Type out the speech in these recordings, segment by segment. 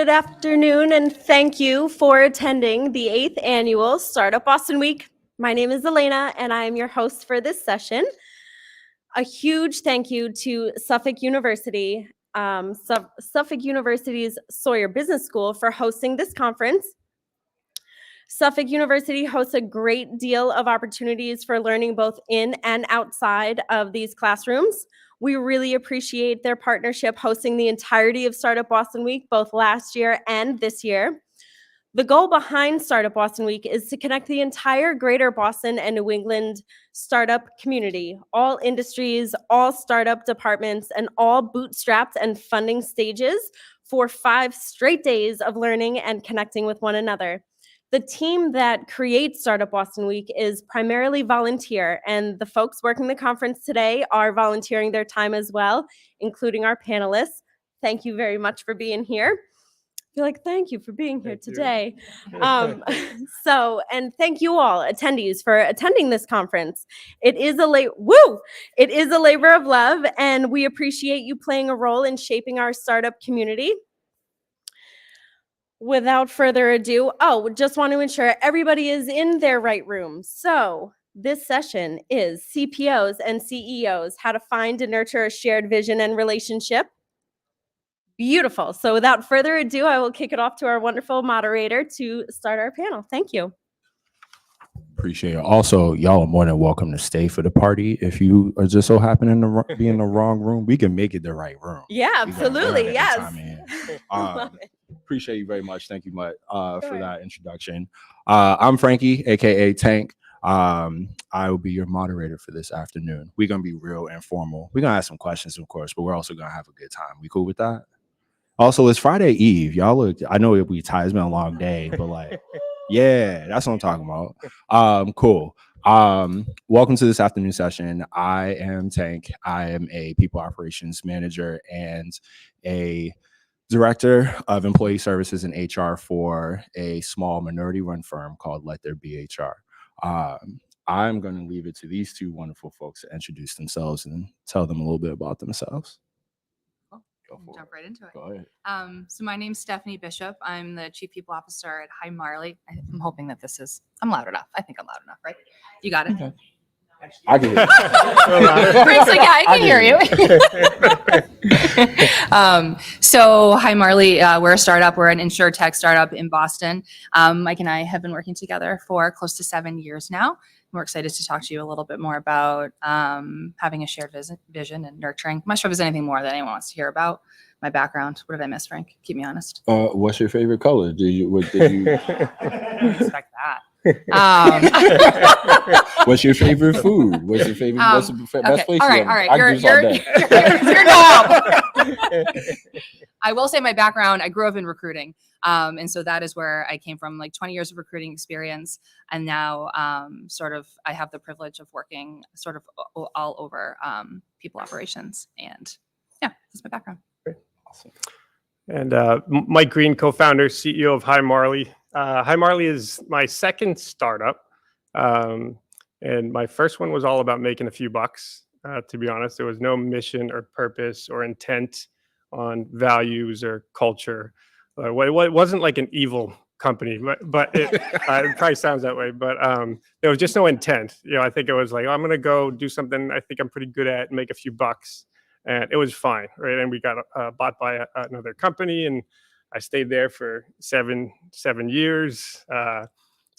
Good afternoon, and thank you for attending the 8th Annual Startup Boston Week. My name is Elena, and I am your host for this session. A huge thank you to Suffolk University, Suffolk University's Sawyer Business School for hosting this conference. Suffolk University hosts a great deal of opportunities for learning both in and outside of these classrooms. We really appreciate their partnership hosting the entirety of Startup Boston Week, both last year and this year. The goal behind Startup Boston Week is to connect the entire greater Boston and New England startup community, all industries, all startup departments, and all bootstrapped and funding stages for 5 straight days of learning and connecting with one another. The team that creates Startup Boston Week is primarily volunteer, and the folks working the conference today are volunteering their time as well, including our panelists. Thank you very much for being here. You're like, thank you for being here today. And thank you all attendees for attending this conference. It is a labor of love, and we appreciate you playing a role in shaping our startup community. Without further ado, just want to ensure everybody is in their right room. So this session is CPOs and CEOs, how to find and nurture a shared vision and relationship. Beautiful. So without further ado, I will kick it off to our wonderful moderator to start our panel. Thank you. Appreciate it. Also, y'all are more than welcome to stay for the party. If you are just so happening to be in the wrong room, we can make it the right room. Yeah, absolutely. Yes. Appreciate you very much. Thank you much for that introduction. I'm Frankie, aka Tank. I will be your moderator for this afternoon. We're gonna be real informal. We're gonna ask some questions, of course, but we're also gonna have a good time. We cool with that? Also, it's Friday Eve. Y'all look, I know it'll be tired. It's been a long day, but like, yeah, that's what I'm talking about. Cool. Welcome to this afternoon session. I am Tank. I am a people operations manager and a director of employee services and HR for a small minority-run firm called Let There Be HR. I'm going to leave it to these two wonderful folks to introduce themselves and tell them a little bit about themselves. Jump right into it. Go ahead. So my name's Stephanie Bishop. I'm the Chief People Officer at Hi Marley. I'm hoping that I'm loud enough. I think I'm loud enough, right? You got it? Okay. I can hear you. Frank's like, yeah, I can hear you. So Hi Marley, we're a startup. We're an insurtech startup in Boston. Mike and I have been working together for close to 7 years now. We're excited to talk to you a little bit more about having a shared vision and nurturing. I'm not sure if there's anything more that anyone wants to hear about my background. What did I miss, Frank? Keep me honest. What's your favorite color? Did you Expect that. What's your favorite food? What's your favorite? What's the best place? All right. You're I will say my background. I grew up in recruiting, and so that is where I came from. Like 20 years of recruiting experience, and now I have the privilege of working sort of all over people operations, and yeah, that's my background. Awesome. And Mike Green, co-founder, CEO of Hi Marley. Hi Marley is my second startup. And my first one was all about making a few bucks. To be honest, there was no mission or purpose or intent on values or culture. It wasn't like an evil company, but it probably sounds that way. But there was just no intent. I think it was like, I'm going to go do something I think I'm pretty good at and make a few bucks. And it was fine, right? And we got bought by another company, and I stayed there for seven years. I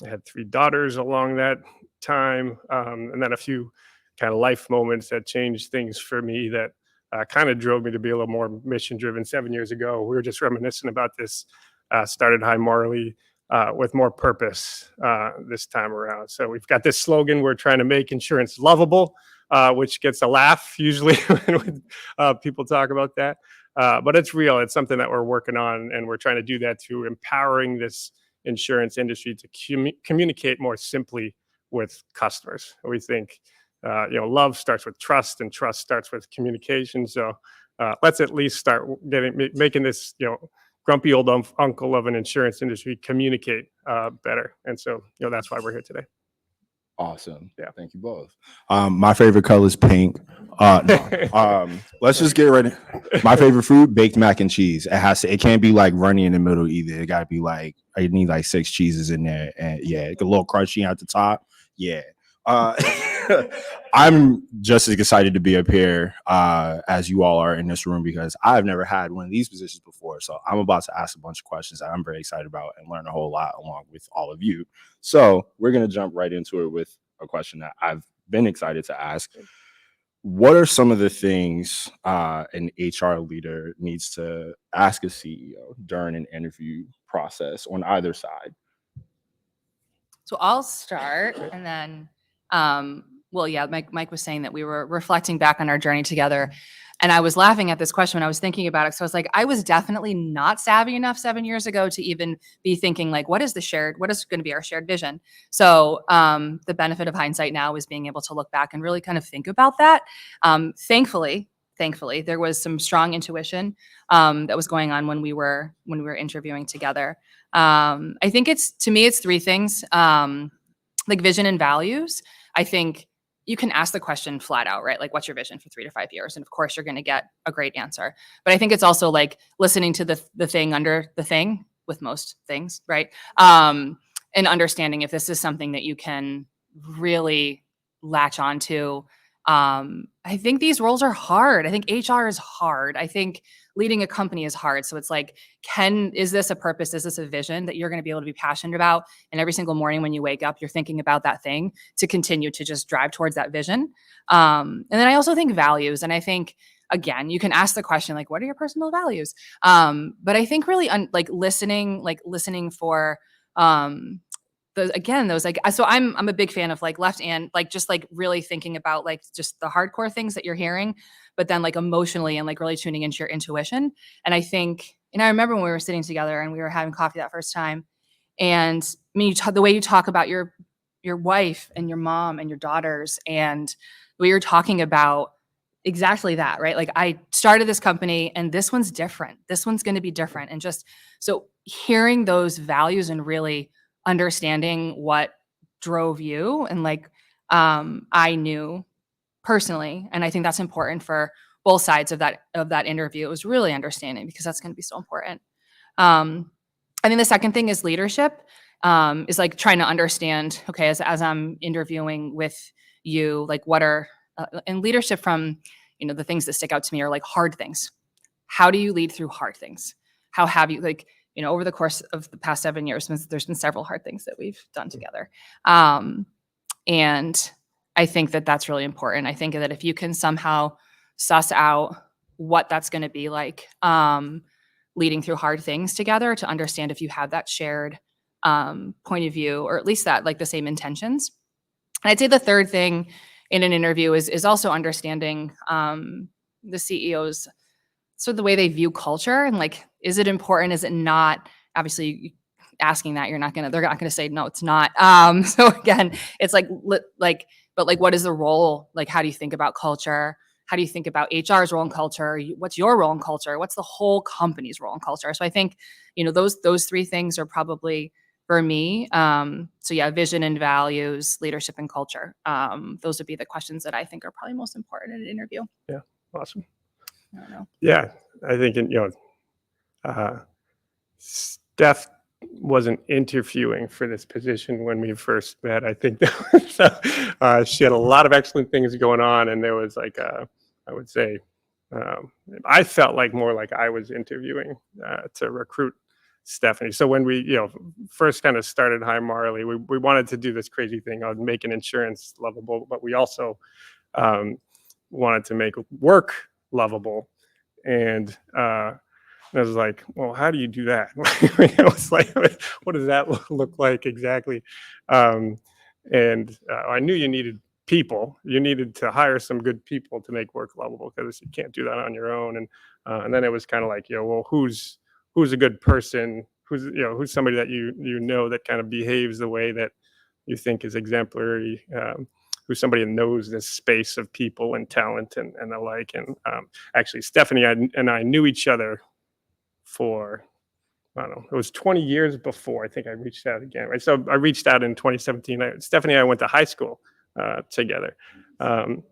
had 3 daughters along that time, and then a few kind of life moments that changed things for me that kind of drove me to be a little more mission-driven. 7 years ago, we were just reminiscing about this. Started Hi Marley with more purpose this time around. So we've got this slogan: we're trying to make insurance lovable. Which gets a laugh usually when people talk about that. But it's real. It's something that we're working on, and we're trying to do that through empowering this insurance industry to communicate more simply with customers. We think, love starts with trust, and trust starts with communication. So let's at least start making this, grumpy old uncle of an insurance industry communicate better. And so, that's why we're here today. Awesome. Yeah. Thank you both. My favorite color is pink. No. Let's just get ready. My favorite food, baked mac and cheese. It can't be like runny in the middle either. It gotta be like, I need like 6 cheeses in there. And yeah, a little crunchy at the top. Yeah. I'm just as excited to be up here as you all are in this room, because I've never had one of these positions before. So I'm about to ask a bunch of questions that I'm very excited about and learn a whole lot along with all of you. So we're going to jump right into it with a question that I've been excited to ask. What are some of the things an HR leader needs to ask a CEO during an interview process on either side? So I'll start, and then, well, yeah, Mike was saying that we were reflecting back on our journey together, and I was laughing at this question when I was thinking about it. So I was like, I was definitely not savvy enough 7 years ago to even be thinking like, what is going to be our shared vision? So the benefit of hindsight now is being able to look back and really kind of think about that. Thankfully, there was some strong intuition that was going on when we were interviewing together. I think to me, it's 3 things, like vision and values. I think you can ask the question flat out, right? Like, what's your vision for 3 to 5 years? And of course, you're going to get a great answer. But I think it's also like listening to the thing under the thing with most things, right? And understanding if this is something that you can really latch onto. I think these roles are hard. I think HR is hard. I think leading a company is hard. So it's like, is this a purpose? Is this a vision that you're going to be able to be passionate about? And every single morning when you wake up, you're thinking about that thing to continue to just drive towards that vision. And then I also think values. And I think, again, you can ask the question, like, what are your personal values? But I think really listening for, those like, so I'm a big fan of like left and like just like really thinking about like just the hardcore things that you're hearing, but then like emotionally and like really tuning into your intuition. And I think, and I remember when we were sitting together and we were having coffee that first time, and I mean, the way you talk about your wife and your mom and your daughters, and we were talking about exactly that, right? Like, I started this company and this one's different. This one's going to be different. And just so hearing those values and really understanding what drove you, and like, I knew personally, and I think that's important for both sides of that interview. It was really understanding, because that's going to be so important. I think the second thing is leadership, is like trying to understand, okay, as I'm interviewing with you, like what are, and leadership from, the things that stick out to me are like hard things. How do you lead through hard things? How have you, like, over the course of the past 7 years, there's been several hard things that we've done together. And I think that that's really important. I think that if you can somehow suss out what that's going to be like, leading through hard things together, to understand if you have that shared point of view, or at least that like the same intentions. And I'd say the third thing in an interview is also understanding the CEO's sort of the way they view culture, and like, is it important? Is it not? Obviously, asking that, they're not gonna say no, it's not. So again, it's like, but like, what is the role? Like, how do you think about culture? How do you think about HR's role in culture? What's your role in culture? What's the whole company's role in culture? So I think, those 3 things are probably for me. So yeah, vision and values, leadership and culture. Those would be the questions that I think are probably most important in an interview. Yeah, awesome. I don't know. Yeah, I think Steph wasn't interviewing for this position when we first met. I think she had a lot of excellent things going on, and there was like I would say, I felt like more like I was interviewing to recruit Stephanie. So when we first kind of started Hi Marley, we wanted to do this crazy thing on making insurance lovable, but we also wanted to make work lovable. And I was like, well, how do you do that? I was like, what does that look like exactly? I knew you needed people. You needed to hire some good people to make work lovable, because you can't do that on your own. And then it was kind of like, well, who's a good person? Who's somebody that that kind of behaves the way that you think is exemplary? Who's somebody that knows this space of people and talent and the like. And actually, Stephanie and I knew each other for I don't know, it was 20 years before I think I reached out again, right? So I reached out in 2017. Stephanie and I went to high school together. And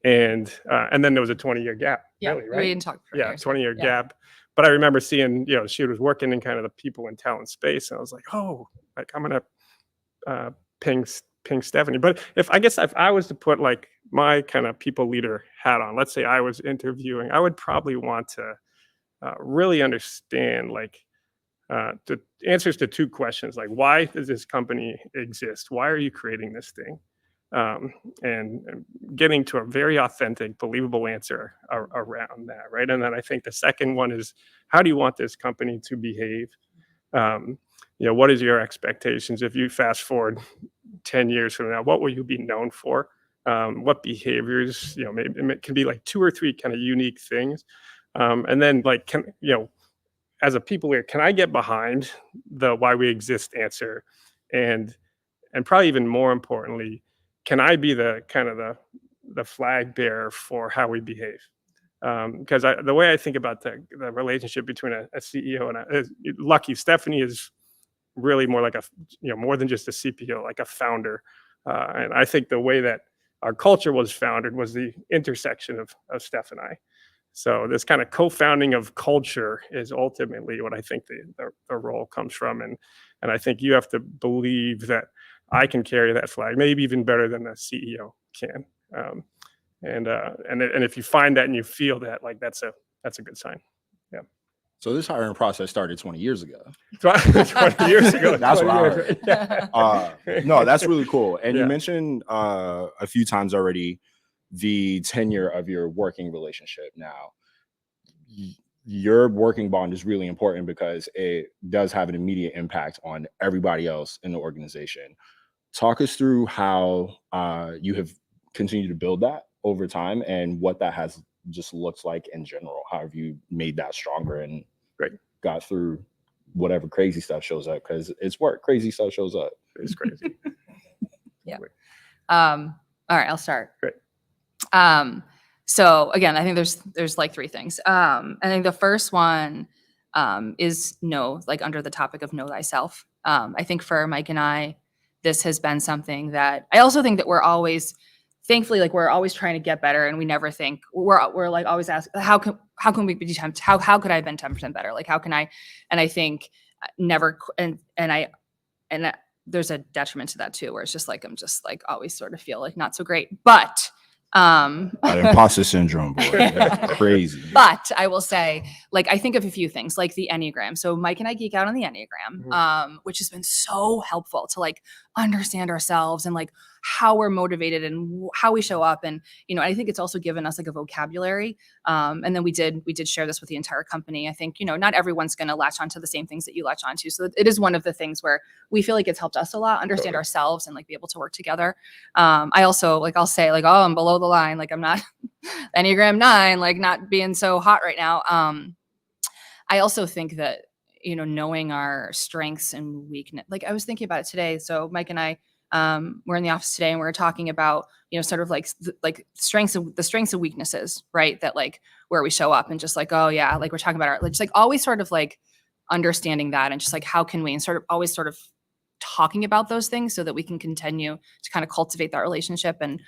then there was a 20-year gap, Yeah, really, we right? didn't talk for Yeah, years. 20-year Yeah. gap. But I remember seeing, she was working in kind of the people and talent space. And I was like, oh, like I'm going to ping Stephanie. But if I was to put like my kind of people leader hat on, let's say I was interviewing, I would probably want to really understand like the answers to two questions, like why does this company exist? Why are you creating this thing? And getting to a very authentic, believable answer around that, right? And then I think the second one is, how do you want this company to behave? What is your expectations? If you fast forward 10 years from now, what will you be known for? What behaviors, maybe it can be like 2 or 3 kind of unique things. And then like, as a people leader, can I get behind the why we exist answer? And probably even more importantly, can I be the kind of the flag bearer for how we behave? Because the way I think about the relationship between a CEO and lucky Stephanie is really more like more than just a CPO, like a founder. And I think the way that our culture was founded was the intersection of Steph and I. So this kind of co-founding of culture is ultimately what I think the role comes from. And I think you have to believe that I can carry that flag, maybe even better than the CEO can. And if you find that and you feel that, like that's a good sign. Yeah. So this hiring process started 20 years ago. 20 years ago. That's what I 20 heard. Yeah. No, that's really cool. And Yeah. you mentioned a few times already the tenure of your working relationship. Now, your working bond is really important because it does have an immediate impact on everybody else in the organization. Talk us through how you have continued to build that over time and what that has just looks like in general. How have you made that stronger and got through whatever crazy stuff shows up? Because it's work. Crazy stuff shows up. It's crazy. Yeah. All right, I'll start. Great. So again, I think there's like 3 things. I think the first one is under the topic of know thyself. I think for Mike and I, this has been something that I also think that we're always, thankfully, like we're always trying to get better, and we never think we're like always ask how can we be how could I have been 10% better? Like how can I? And I think never and there's a detriment to that too, where it's just like I'm just like always sort of feel like not so great, but That imposter syndrome, boy. That's crazy. But I will say, like, I think of a few things, like the Enneagram. So Mike and I geek out on the Enneagram, which has been so helpful to like understand ourselves and like how we're motivated and how we show up. And, I think it's also given us like a vocabulary. And then we did share this with the entire company. I think, not everyone's going to latch onto the same things that you latch onto. So it is one of the things where we feel like it's helped us a lot, understand ourselves and like be able to work together. I also I'll say like, oh, I'm below the line. Like I'm not Enneagram 9, like not being so hot right now. I also think that, knowing our strengths and weakness, like I was thinking about it today. So Mike and I, we're in the office today and we're talking about, sort of like strengths and weaknesses, right? That like where we show up and just like, oh yeah, like we're talking about just like always sort of like understanding that and just like, how can we, and sort of always sort of talking about those things so that we can continue to kind of cultivate that relationship. And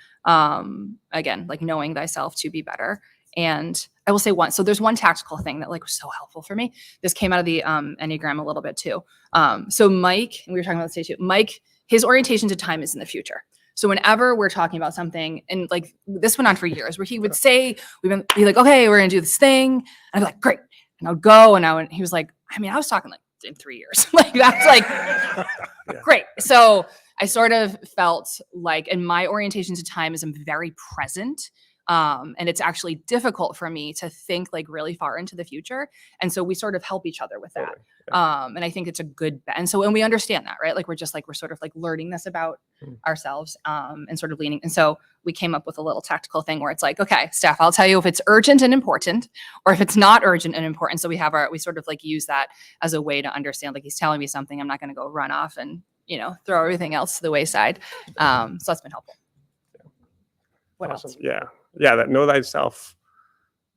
again, like knowing thyself to be better. And I will say so there's one tactical thing that like was so helpful for me. This came out of the Enneagram a little bit too. So Mike, and we were talking about this today too, Mike, his orientation to time is in the future. So whenever we're talking about something, and like this went on for years, where he would say, we'd be like, okay, we're gonna do this thing. And I'd be like, great. And I would go, and he was like, I was talking like in 3 years. Like that's like great. So I sort of felt like, and my orientation to time is I'm very present. And it's actually difficult for me to think like really far into the future. And so we sort of help each other with that. And I think it's a good, and we understand that, right? Like we're sort of like learning this about ourselves, and sort of leaning. And so we came up with a little tactical thing where it's like, okay, Steph, I'll tell you if it's urgent and important, or if it's not urgent and important. So we sort of like use that as a way to understand, like he's telling me something, I'm not going to go run off and, throw everything else to the wayside. So that's been helpful. What else? Yeah. That know thyself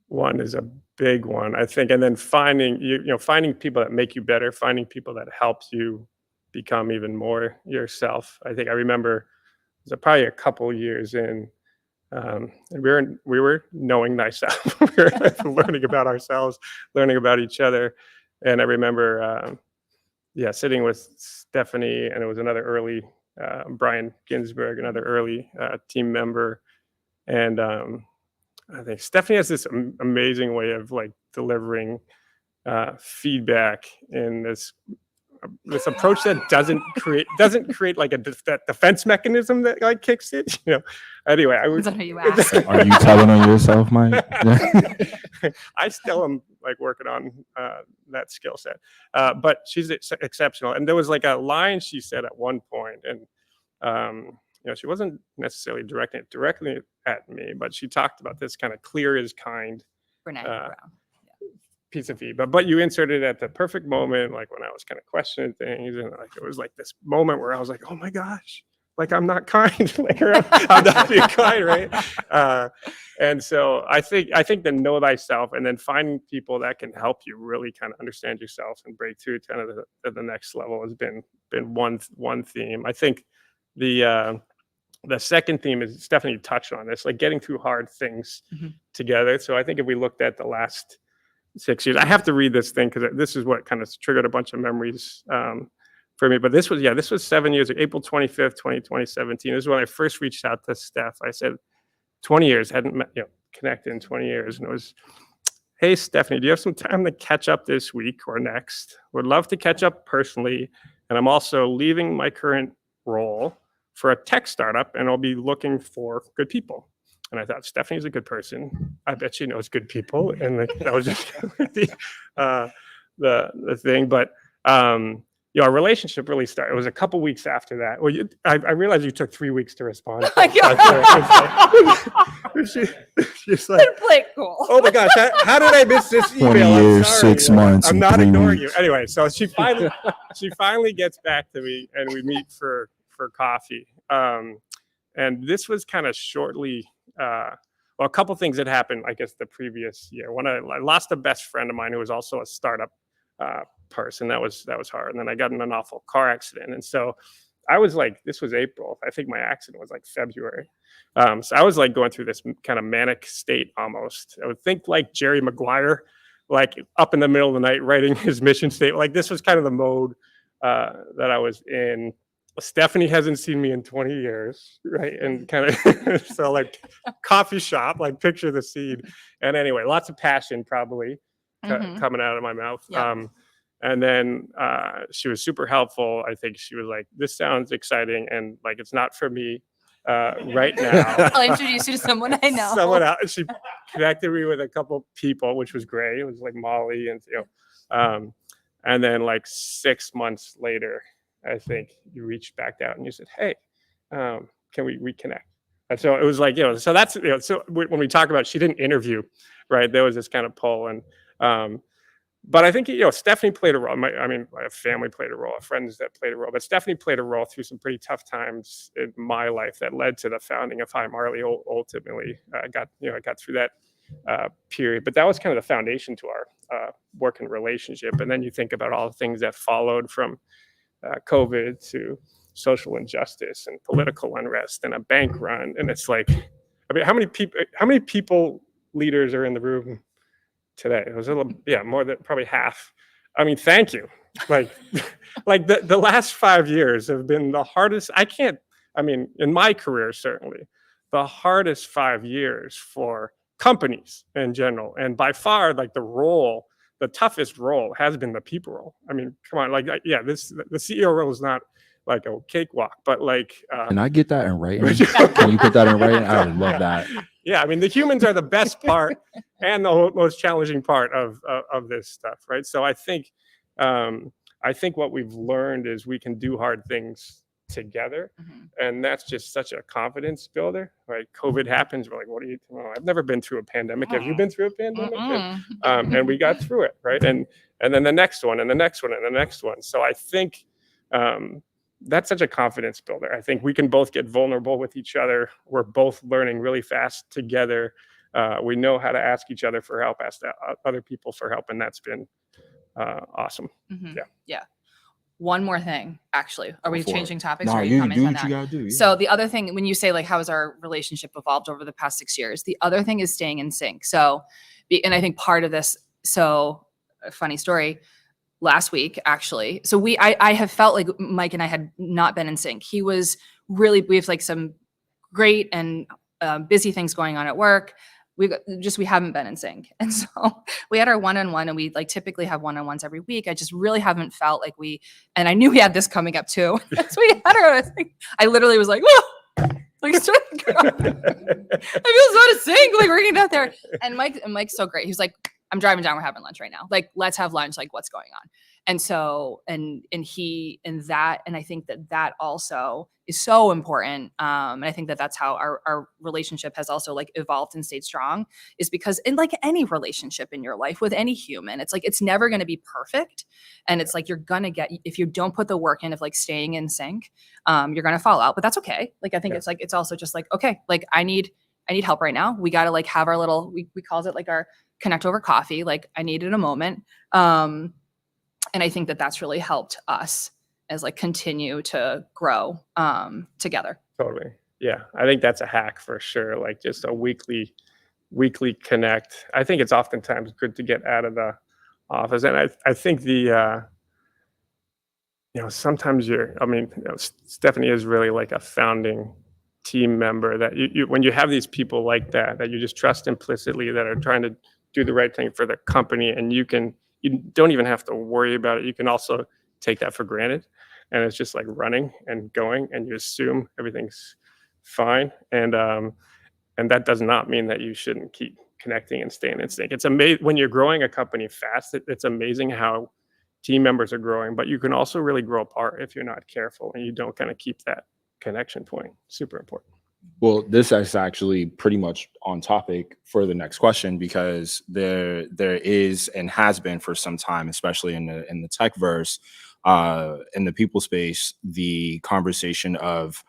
one is a big one, I think. And then finding finding people that make you better, finding people that help you become even more yourself. I think I remember it was probably a couple years in, and we were knowing thyself. We were learning about ourselves, learning about each other. And I remember sitting with Stephanie, and it was another early Brian Ginsberg, another early team member. And I think Stephanie has this amazing way of like delivering feedback in this approach that doesn't create like that defense mechanism that like kicks it. Anyway, I Depends on who you ask. Are you telling on yourself, Mike? I still am like working on that skill set, but she's exceptional. And there was like a line she said at one point, and she wasn't necessarily directing it directly at me, but she talked about this kind of clear is kind Brene Brown. piece of feedback. But you inserted it at the perfect moment, like when I was kind of questioning things, and like it was like this moment where I was like, oh my gosh, like I'm not kind, like I'm not being kind, right? And so I think the know thyself, and then finding people that can help you really kind of understand yourself and break through to kind of the next level has been one theme. I think the second theme is Stephanie touched on this, like getting through hard things together. So I think if we looked at the last 6 years, I have to read this thing because this is what kind of triggered a bunch of memories for me. But this was 7 years, April 25th, 2017. This is when I first reached out to Steph. I said, 20 years, hadn't met, connected in 20 years. And it was, hey, Stephanie, do you have some time to catch up this week or next? Would love to catch up personally. And I'm also leaving my current role for a tech startup, and I'll be looking for good people. And I thought, Stephanie's a good person. I bet she knows good people. And that was just the thing. But our relationship really started. It was a couple weeks after that. Well, I realized you took 3 weeks to respond. She's like, Play it cool. oh my gosh, how did I miss this email? 20 I'm years, sorry. 6 months, I'm and not 3 ignoring weeks. you. Anyway, so she finally gets back to me, and we meet for coffee. And this was kind of shortly. A couple things that happened, I guess, the previous year. When I lost a best friend of mine who was also a startup person. That was hard. And then I got in an awful car accident. And so I was like, this was April. I think my accident was like February. So I was like going through this kind of manic state almost. I would think like Jerry Maguire, like up in the middle of the night writing his mission statement. Like this was kind of the mode that I was in. Stephanie hasn't seen me in 20 years, right? And kind of so like coffee shop, like picture the scene. And anyway, lots of passion probably coming out of my mouth. Yep. And then she was super helpful. I think she was like, this sounds exciting, and like it's not for me right now. I'll introduce you to someone I know. Someone else. She connected me with a couple people, which was great. It was like Molly and and then like 6 months later, I think you reached back out and you said, hey, can we reconnect? And so it was like, so that's, so when we talk about, she didn't interview, right? There was this kind of pull. And, but I think, Stephanie played a role. My family played a role, friends that played a role, but Stephanie played a role through some pretty tough times in my life that led to the founding of Hi Marley. Ultimately, I got through that period, but that was kind of the foundation to our working relationship. And then you think about all the things that followed from COVID to social injustice and political unrest and a bank run. And it's like, how many people leaders are in the room today? It was a little, more than probably half. Thank you. Like the last 5 years have been the hardest. In my career, certainly the hardest 5 years for companies in general. And by far, like the toughest role has been the people role. Come on, the CEO role is not like a cakewalk, but like. Can I get that in writing? Can you put that in writing? I would love that. Yeah, the humans are the best part and the most challenging part of this stuff, right? So I think what we've learned is we can do hard things together, and that's just such a confidence builder. Right? COVID happens, we're like, what are you doing? I've never been through a pandemic. Have you been through a pandemic? And we got through it, right? And then the next one, and the next one, and the next one. So I think that's such a confidence builder. I think we can both get vulnerable with each other. We're both learning really fast together. We know how to ask each other for help, ask other people for help, and that's been awesome. Mhm. Yeah. Yeah. One more thing, actually. Are we Go for it. changing topics? No, or are you commenting do on what you that? gotta do. Yeah. So the other thing, when you say like, how has our relationship evolved over the past 6 years? The other thing is staying in sync. So, and I think part of this, so a funny story, last week, actually. So I have felt like Mike and I had not been in sync. He was really, we have like some great and busy things going on at work. We haven't been in sync. And so we had our one-on-one, and we like typically have one-on-ones every week. I just really haven't felt like and I knew we had this coming up too. So we had her, I literally was like, whoa, like, I feel so out of sync, like working out there. And Mike's so great. He was like, I'm driving down, we're having lunch right now. Like, let's have lunch. Like, what's going on? And so, and I think that also is so important. And I think that's how our relationship has also like evolved and stayed strong, is because in like any relationship in your life with any human, it's like, it's never going to be perfect. And it's like, you're going to get, if you don't put the work in of like staying in sync, you're going to fall out, but that's okay. Like, I think it's like, it's also just like, okay, like I need help right now. We got to like have our little, we calls it like our connect over coffee. Like, I needed a moment. And I think that's really helped us as like continue to grow together. Totally. Yeah. I think that's a hack for sure. Like just a weekly connect. I think it's oftentimes good to get out of the office. And I think sometimes Stephanie is really like a founding team member that you when you have these people like that you just trust implicitly, that are trying to do the right thing for the company, and you don't even have to worry about it. You can also take that for granted, and it's just like running and going, and you assume everything's fine. And that does not mean that you shouldn't keep connecting and staying in sync. It's amazing when you're growing a company fast. It's amazing how team members are growing, but you can also really grow apart if you're not careful and you don't kind of keep that connection point. Super important. Well, this is actually pretty much on topic for the next question, because there is and has been for some time, especially in the tech verse, in the people space, the conversation of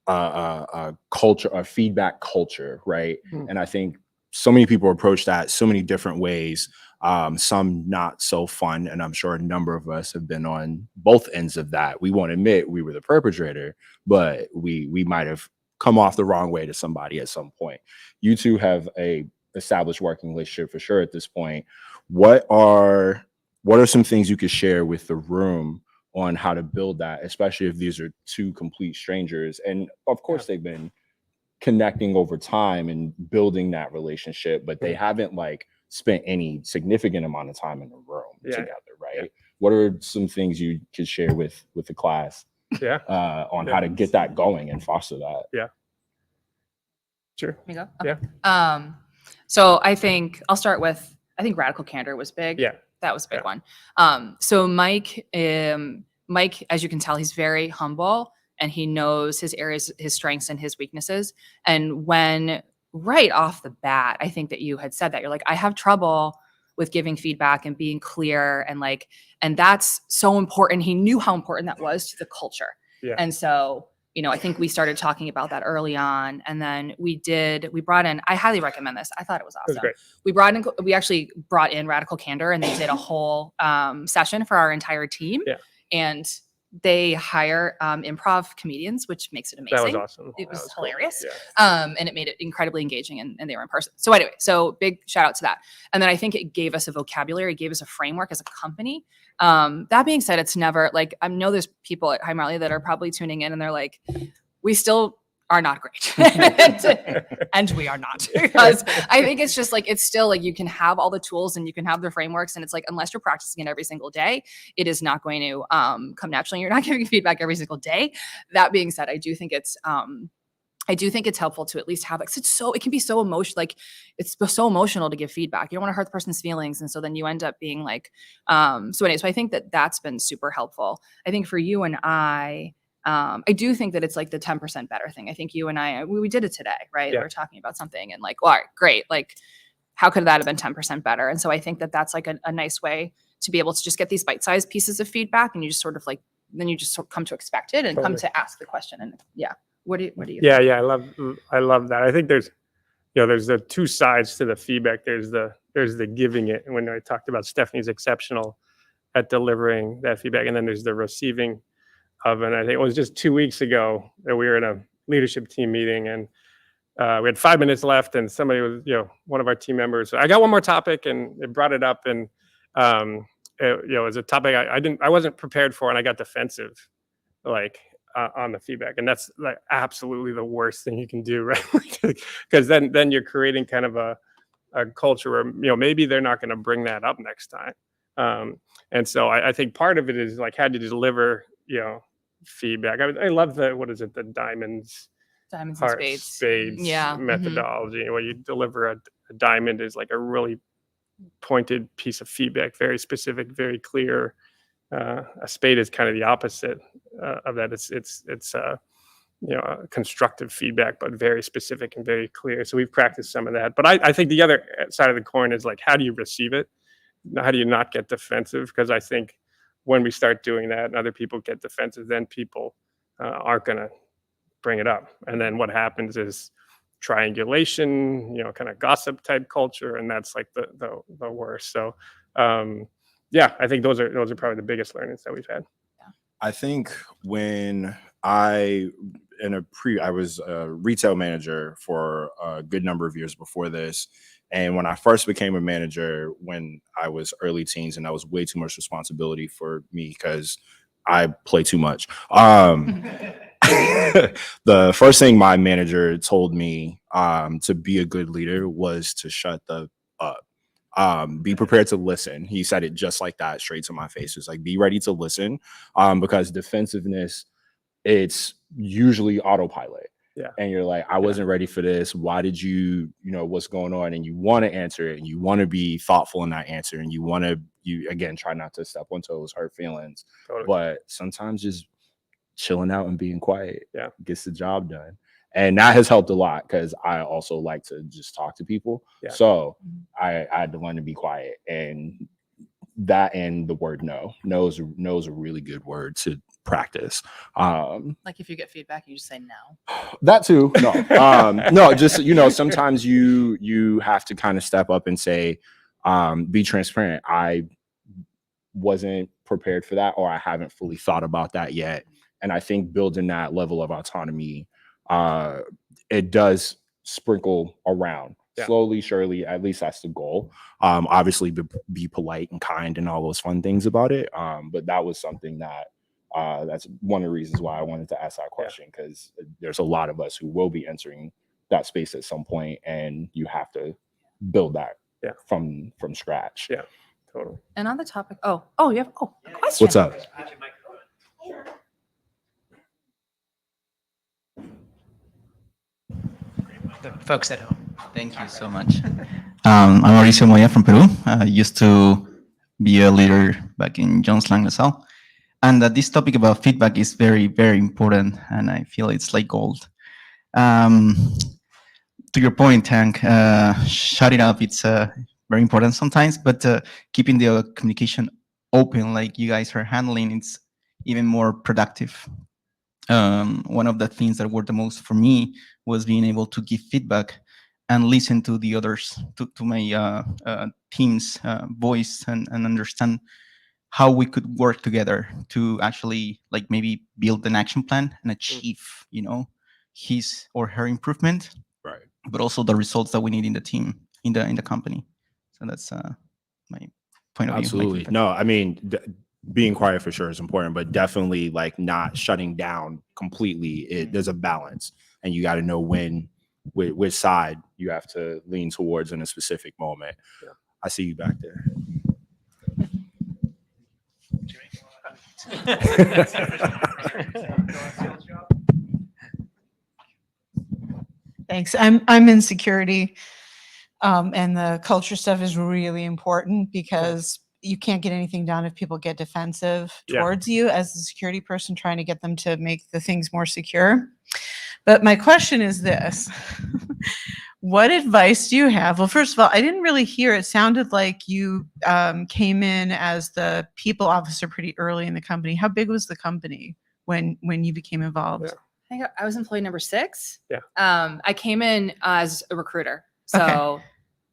culture, a feedback culture, right? And I think so many people approach that so many different ways, some not so fun, and I'm sure a number of us have been on both ends of that. We won't admit we were the perpetrator, but we might have come off the wrong way to somebody at some point. You two have a established working relationship for sure at this point. What are some things you could share with the room on how to build that, especially if these are two complete strangers? And of course, they've been connecting over time and building that relationship, but they haven't like spent any significant amount of time in the room together, right? Yeah. What are some things you could share with the class on how to get that going and foster that? Yeah. Sure. Here you go. Okay. Yeah. So I think I'll start with, I think radical candor was big. Yeah. That was a big one. So Mike, as you can tell, he's very humble, and he knows his areas, his strengths and his weaknesses. And when right off the bat, I think that you had said that, you're like, I have trouble with giving feedback and being clear, and that's so important. He knew how important that was to the culture. Yeah. And so, I think we started talking about that early on, and then we brought in, I highly recommend this. I thought it was awesome. It was great. We actually brought in Radical Candor, and they did a whole session for our entire team. Yeah. And they hire improv comedians, which makes it amazing. That was awesome. It was hilarious. Cool. Yeah. And it made it incredibly engaging, and they were in person. So anyway, so big shout out to that. And then I think it gave us a vocabulary, it gave us a framework as a company. That being said, it's never like, I know there's people at Hi Marley that are probably tuning in and they're like, we still are not great. And we are not, because I think it's just like, it's still like, you can have all the tools and you can have the frameworks, and it's like, unless you're practicing it every single day, it is not going to come naturally. You're not giving feedback every single day. That being said, I do think it's helpful to at least have, like, it can be so emotional. Like, it's so emotional to give feedback. You don't want to hurt the person's feelings. And so then you end up being like, so I think that's been super helpful. I think for you and I do think that it's like the 10% better thing. I think you and I, we did it today, right? Yeah. We're talking about something and like, well, all right, great. Like, how could that have been 10% better? And so I think that's like a nice way to be able to just get these bite-sized pieces of feedback, and you just sort of like, then you just come to expect it and come to ask the question. And yeah. What do you think? Yeah, I love that. I think there's there's the two sides to the feedback. There's the giving it. And when I talked about Stephanie's exceptional at delivering that feedback, and then there's the receiving of it. I think it was just 2 weeks ago that we were in a leadership team meeting, and we had 5 minutes left, and somebody was, one of our team members, I got one more topic, and it brought it up, and it was a topic I wasn't prepared for, and I got defensive, like on the feedback, and that's like absolutely the worst thing you can do, right? Because then you're creating kind of a culture where maybe they're not going to bring that up next time, and so I think part of it is like how to deliver feedback. I love the diamonds Diamonds and hearts, spades. spades Yeah. methodology. Where you deliver a diamond is like a really pointed piece of feedback, very specific, very clear. A spade is kind of the opposite of that. It's constructive feedback, but very specific and very clear. So we've practiced some of that. But I think the other side of the coin is like, how do you receive it? How do you not get defensive? Because I think when we start doing that and other people get defensive, then people aren't going to bring it up. And then what happens is triangulation, kind of gossip type culture. And that's like the worst. So I think those are probably the biggest learnings that we've had. I think when I was a retail manager for a good number of years before this. And when I first became a manager, when I was early teens, and that was way too much responsibility for me because I play too much. The first thing my manager told me to be a good leader was to shut the up. Be prepared to listen. He said it just like that, straight to my face. It's like, be ready to listen, because defensiveness, it's usually autopilot. Yeah. And you're like, I wasn't ready for this. Why did you what's going on? And you want to answer it, and you want to be thoughtful in that answer, and you again, try not to step on toes, hurt feelings. Totally. But sometimes just chilling out and being quiet gets the job done. And that has helped a lot because I also like to just talk to people. Yeah. So I had to learn to be quiet, and that, and the word no is a really good word to practice. Like if you get feedback, you just say no. That too. No, no, just, sometimes you have to kind of step up and say, be transparent. I wasn't prepared for that, or I haven't fully thought about that yet. And I think building that level of autonomy, it does sprinkle around slowly, surely. At least that's the goal. Obviously be polite and kind and all those fun things about it. But that was something that that's one of the reasons why I wanted to ask that question, because there's a lot of us who will be entering that space at some point, and you have to build that from scratch. Yeah, totally. And on the topic, you have a question. What's up? The folks at home. Thank you so much. I'm Mauricio Moya from Peru. I used to be a leader back in Jones Lang LaSalle. And this topic about feedback is very, very important, and I feel it's like gold. To your point, Hank, shut it up, it's very important sometimes, but keeping the communication open like you guys are handling, it's even more productive. One of the things that worked the most for me was being able to give feedback and listen to the others, to my team's voice, and understand how we could work together to actually like maybe build an action plan and achieve, his or her improvement, Right. but also the results that we need in the team, in the company. So that's my point of view. Absolutely. No, I mean, being quiet for sure is important, but definitely like not shutting down completely. There's a balance, and you got to know which side you have to lean towards in a specific moment. Yeah. I see you back there. Thanks. I'm in security, and the culture stuff is really important because you can't get anything done if people get defensive towards you as a security person trying to get them to make the things more secure. But my question is this. What advice do you have? Well, first of all, I didn't really hear. It sounded like you came in as the people officer pretty early in the company. How big was the company when you became involved? think I was employee number 6. Yeah. I came in as a recruiter. So,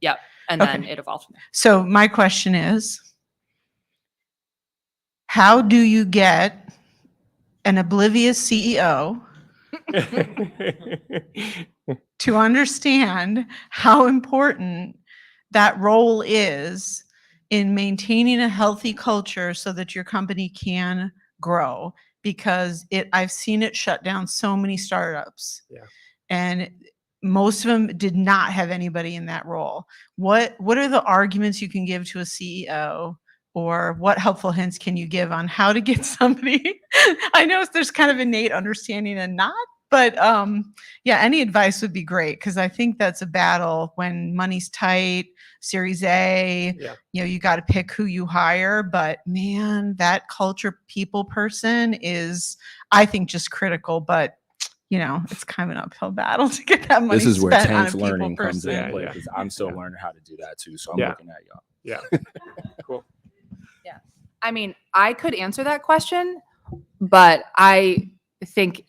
yep. And then Okay. it evolved from there. So my question is, how do you get an oblivious CEO to understand how important that role is in maintaining a healthy culture so that your company can grow? Because I've seen it shut down so many startups. Yeah. And most of them did not have anybody in that role. What are the arguments you can give to a CEO, or what helpful hints can you give on how to get somebody? I know there's kind of innate understanding and not, but yeah, any advice would be great, because I think that's a battle when money's tight, Series A, Yeah. you got to pick who you hire. But man, that culture people person is, I think, just critical. But it's kind of an uphill battle to get that money This is where spent on a Tank's people learning comes person. into play, Yeah. because I'm still Yeah. learning how to do that too. So I'm Yeah. looking at y'all. Yeah. Cool. I mean, I could answer that question, but I think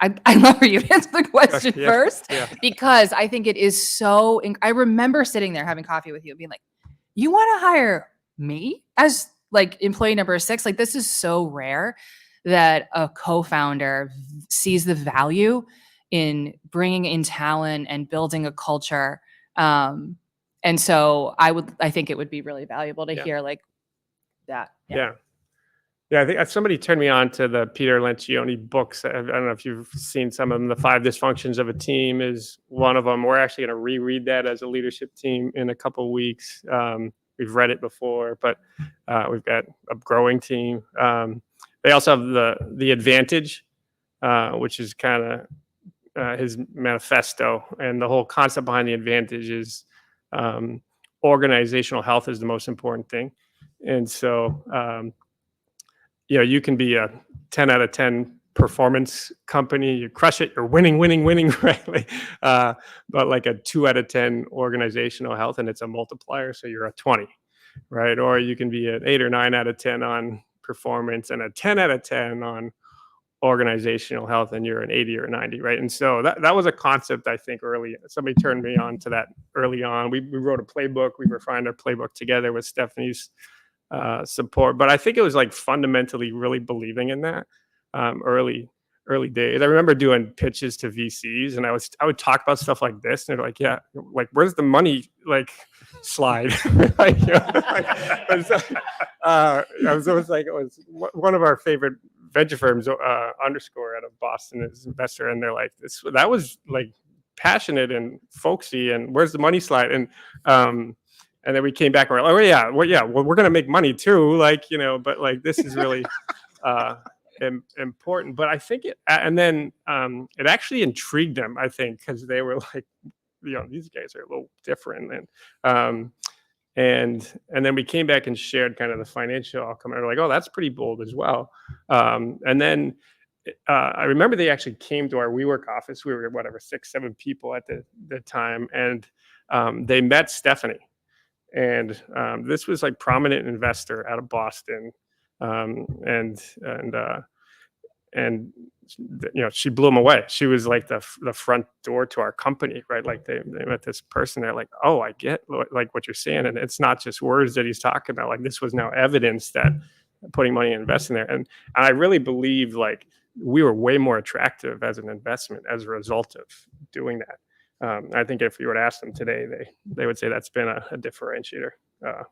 I'd love for you to answer the question Yeah. first, Yeah. because I think it is so. I remember sitting there having coffee with you and being like, you want to hire me as like employee number 6? Like, this is so rare that a co-founder sees the value in bringing in talent and building a culture. And so I think it would be really valuable to Yeah. hear like that. Yeah. Yeah, I think somebody turned me on to the Peter Lencioni books. I don't know if you've seen some of them. The 5 Dysfunctions of a Team is one of them. We're actually going to reread that as a leadership team in a couple of weeks. We've read it before, but we've got a growing team. They also have the Advantage, which is kind of his manifesto, and the whole concept behind the Advantage is organizational health is the most important thing, and so. You can be a 10 out of 10 performance company. You crush it. You're winning, right? But like a 2 out of 10 organizational health, and it's a multiplier. So you're a 20, right? Or you can be an 8 or 9 out of 10 on performance and a 10 out of 10 on organizational health, and you're an 80 or 90, right? And so that was a concept, I think, early. Somebody turned me on to that early on. We wrote a playbook. We refined our playbook together with Stephanie's support, but I think it was like fundamentally really believing in that early days. I remember doing pitches to VCs, and I would talk about stuff like this, and they're like, "Yeah, like where's the money like slide?" Like, I was always like, it was one of our favorite venture firms, Underscore, out of Boston, is investor, and they're like, that was like passionate and folksy, and where's the money slide? And then we came back and we're like, well, we're going to make money too. Like, but like, this is really important. But I think it actually intrigued them, I think, because they were like, these guys are a little different. And then we came back and shared kind of the financial outcome. And we're like, oh, that's pretty bold as well. And then I remember they actually came to our WeWork office. We were, 6, 7 people at the time. And they met Stephanie. And this was like prominent investor out of Boston, and she blew them away. She was like the front door to our company, right? Like they met this person. They're like, oh, I get like what you're saying, and it's not just words that he's talking about. Like, this was now evidence that putting money and investing there, and I really believe like we were way more attractive as an investment as a result of doing that. I think if you were to ask them today, they would say that's been a differentiator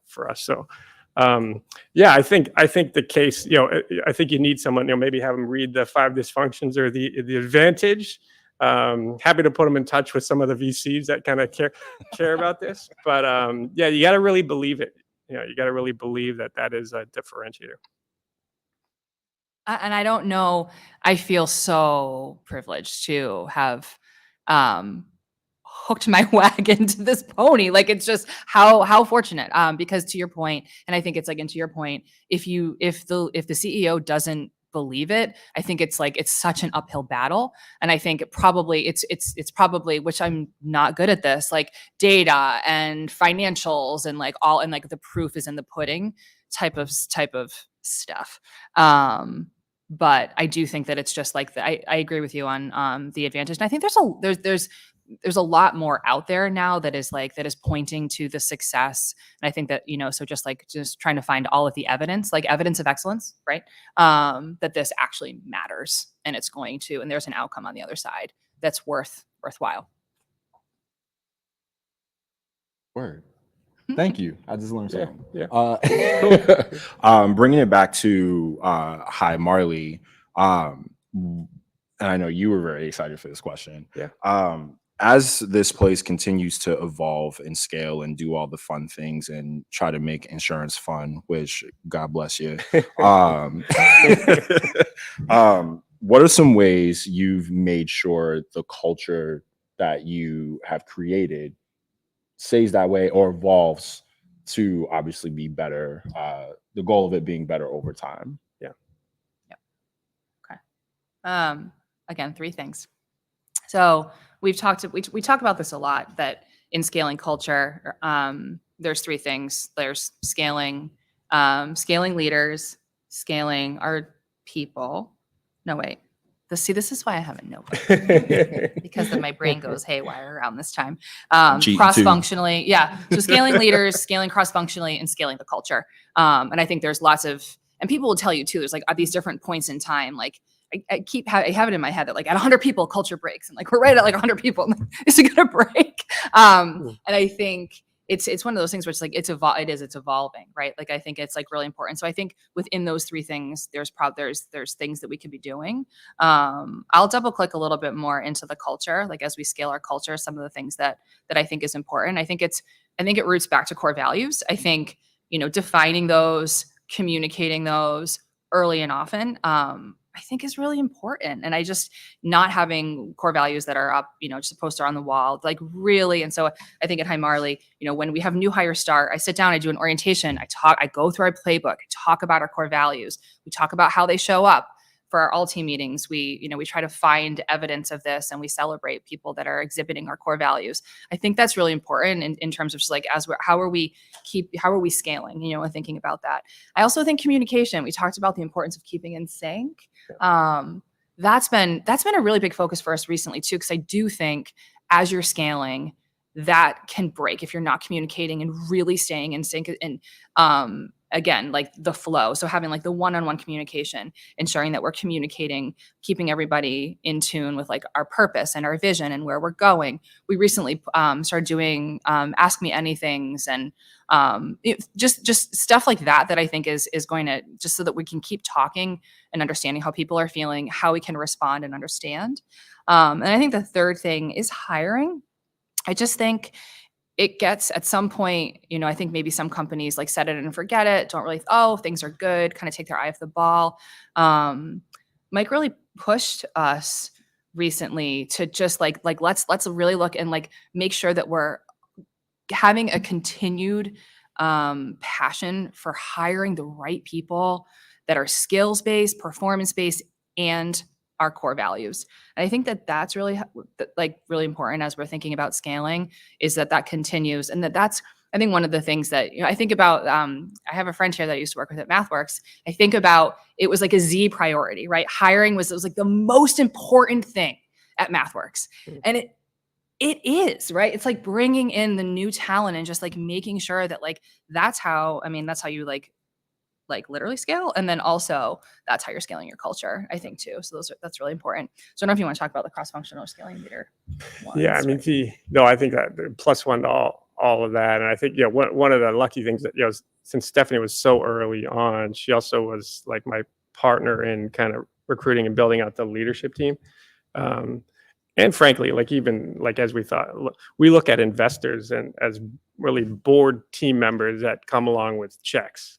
for us. So, I think the case, I think you need someone, maybe have them read the 5 Dysfunctions or the Advantage. Happy to put them in touch with some of the VCs that kind of care about this. But you got to really believe it. You got to really believe that is a differentiator. And I don't know, I feel so privileged to have hooked my wagon to this pony. Like, it's just how fortunate, because to your point, and I think it's like, into your point, if the CEO doesn't believe it, I think it's such an uphill battle. And I think it's probably, which I'm not good at this, like data and financials and like all, and like the proof is in the pudding type of stuff. But I do think that it's just like I agree with you on the advantage. And I think there's a lot more out there now that is pointing to the success. And I think that, so just trying to find all of the evidence, like evidence of excellence, right? That this actually matters and it's going to, and there's an outcome on the other side that's worthwhile. Word. Thank you. I just learned something. Yeah. Bringing it back to Hi Marley, and I know you were very excited for this question. Yeah. As this place continues to evolve and scale and do all the fun things and try to make insurance fun, which God bless you. What are some ways you've made sure the culture that you have created stays that way or evolves to obviously be better? The goal of it being better over time. Yeah. Okay. Again, 3 things. So we talk about this a lot, that in scaling culture, there's 3 things. There's scaling leaders, scaling our people. No, wait. This is why I have a notebook, because then my brain goes haywire around this time. Cross-functionally, yeah. So scaling leaders, scaling cross-functionally, and scaling the culture. And I think there's lots of, and people will tell you too, there's like at these different points in time, like I have it in my head that like at 100 people, culture breaks, and like we're right at like 100 people. Is it going to break? And I think it's one of those things where it's like it's evolving, right? Like I think it's like really important. So I think within those 3 things, there's things that we could be doing. I'll double click a little bit more into the culture, like as we scale our culture, some of the things that I think is important. I think it roots back to core values. I think defining those, communicating those early and often, I think is really important. And I just not having core values that are up, just a poster on the wall, like really. And so I think at Hi Marley, when we have new hires start, I sit down, I do an orientation, I go through our playbook, I talk about our core values. We talk about how they show up. For our all team meetings, we try to find evidence of this, and we celebrate people that are exhibiting our core values. I think that's really important in terms of just like how are we scaling, and thinking about that. I also think communication. We talked about the importance of keeping in sync. That's been a really big focus for us recently too, because I do think as you're scaling, that can break if you're not communicating and really staying in sync. And again, like the flow. So having like the one-on-one communication, ensuring that we're communicating, keeping everybody in tune with like our purpose and our vision and where we're going. We recently started doing Ask Me Anythings and just stuff like that I think is going to, just so that we can keep talking and understanding how people are feeling, how we can respond and understand. And I think the third thing is hiring. I just think it gets at some point, I think maybe some companies like set it and forget it, don't really, things are good, kind of take their eye off the ball. Mike really pushed us recently to just like let's really look and like make sure that we're having a continued passion for hiring the right people that are skills-based, performance-based, and our core values. And I think that that's really really important as we're thinking about scaling, is that continues. And that's, I think, one of the things that, I think about, I have a friend here that I used to work with at MathWorks. I think about, it was like a Z priority, right? Hiring was like the most important thing at MathWorks. And it is, right? It's like bringing in the new talent and just like making sure that like, that's how you like literally scale. And then also that's how you're scaling your culture, I think too. So that's really important. So I don't know if you want to talk about the cross-functional scaling leader. Yeah, I mean, I think that plus one to all of that. And I think, one of the lucky things that, since Stephanie was so early on, she also was like my partner in kind of recruiting and building out the leadership team. And frankly, like even like as we look at investors and as really board team members that come along with checks.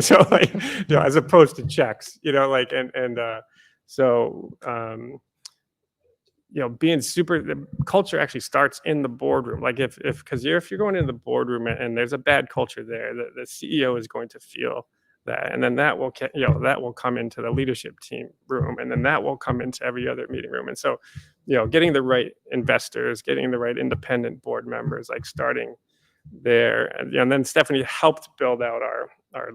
So like, as opposed to checks, being the culture actually starts in the boardroom. Like because if you're going into the boardroom and there's a bad culture there, the CEO is going to feel that, and then that will come into the leadership team room, and then that will come into every other meeting room. And so, getting the right investors, getting the right independent board members, like starting there, and then Stephanie helped build out our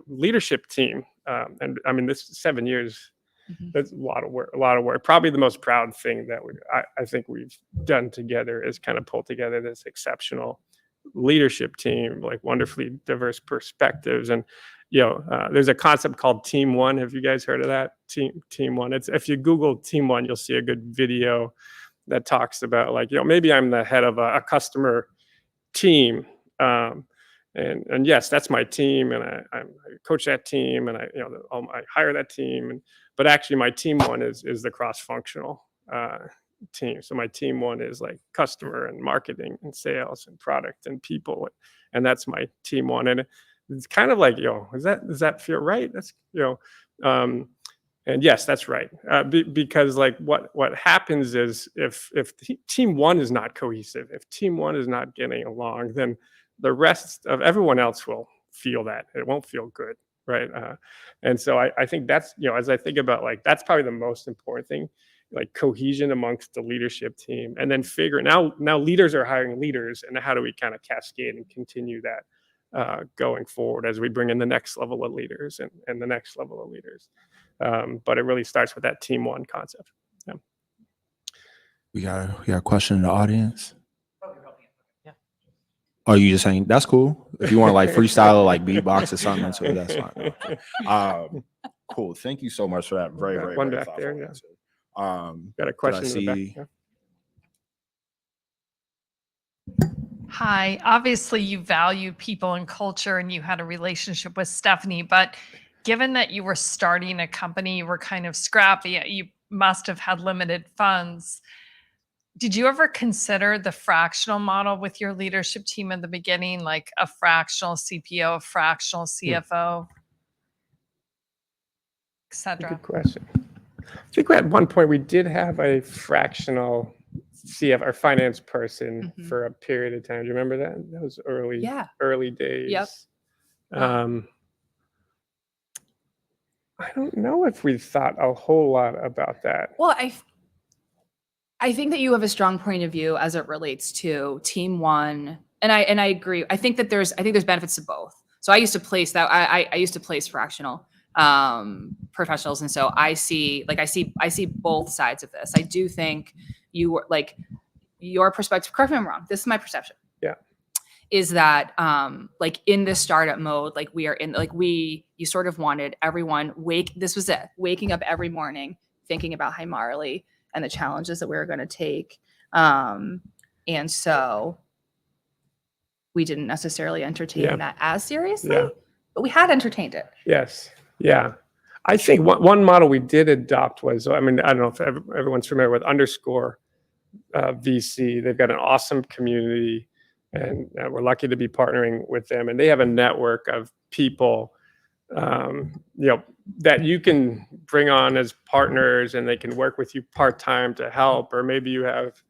leadership team And I mean, this 7 years, Mhm. that's a lot of work. Probably the most proud thing that I think we've done together is kind of pull together this exceptional leadership team, like wonderfully diverse perspectives. And there's a concept called Team One. Have you guys heard of that? Team One. It's, if you Google Team One, you'll see a good video that talks about, like, maybe I'm the head of a customer team. And yes, that's my team, and I coach that team, and I hire that team, but actually my team one is the cross-functional team. So my team one is like customer and marketing and sales and product and people, and that's my team one. And it's kind of like, does that feel right? That's and yes, that's right. Because like what happens is, if team one is not cohesive, if team one is not getting along, then the rest of everyone else will feel that. It won't feel good, right? And so I think that's, as I think about, like, that's probably the most important thing, like cohesion amongst the leadership team, and then figure now leaders are hiring leaders, and how do we kind of cascade and continue that going forward as we bring in the next level of leaders and the next level of leaders. But it really starts with that team one concept. Yeah. We got a question in the audience. Oh, you just saying that's cool. If you want to like freestyle or like beatbox or something into it, that's fine. Cool. Thank you so much for that. Very One very back there, thoughtful yeah. answer. Got a question in the back. see- Yeah. Hi, obviously you value people and culture and you had a relationship with Stephanie, but given that you were starting a company, you were kind of scrappy, you must have had limited funds. Did you ever consider the fractional model with your leadership team in the beginning, like a fractional CPO, a fractional CFO, etc.? Good question. I think at one point we did have a fractional CF, our finance person, Mhm. for a period of time. Do you remember that? That was early days. Yep. I don't know if we thought a whole lot about that. Well, I think that you have a strong point of view as it relates to team one, and I agree. I think there's benefits to both. So I used to place that. I used to place fractional professionals, and so I see both sides of this. I do think your perspective. Correct me if I'm wrong. This is my perception. Yeah. Is that like in this startup mode, like we are in, like you sort of wanted everyone waking up every morning thinking about Hi Marley and the challenges that we were going to take. And so we didn't necessarily entertain that as seriously, but we had entertained it. Yes. Yeah. I think one model we did adopt was, I mean, I don't know if everyone's familiar with Underscore VC. They've got an awesome community, and we're lucky to be partnering with them. And they have a network of people, that you can bring on as partners, and they can work with you part-time to help. Or maybe you have,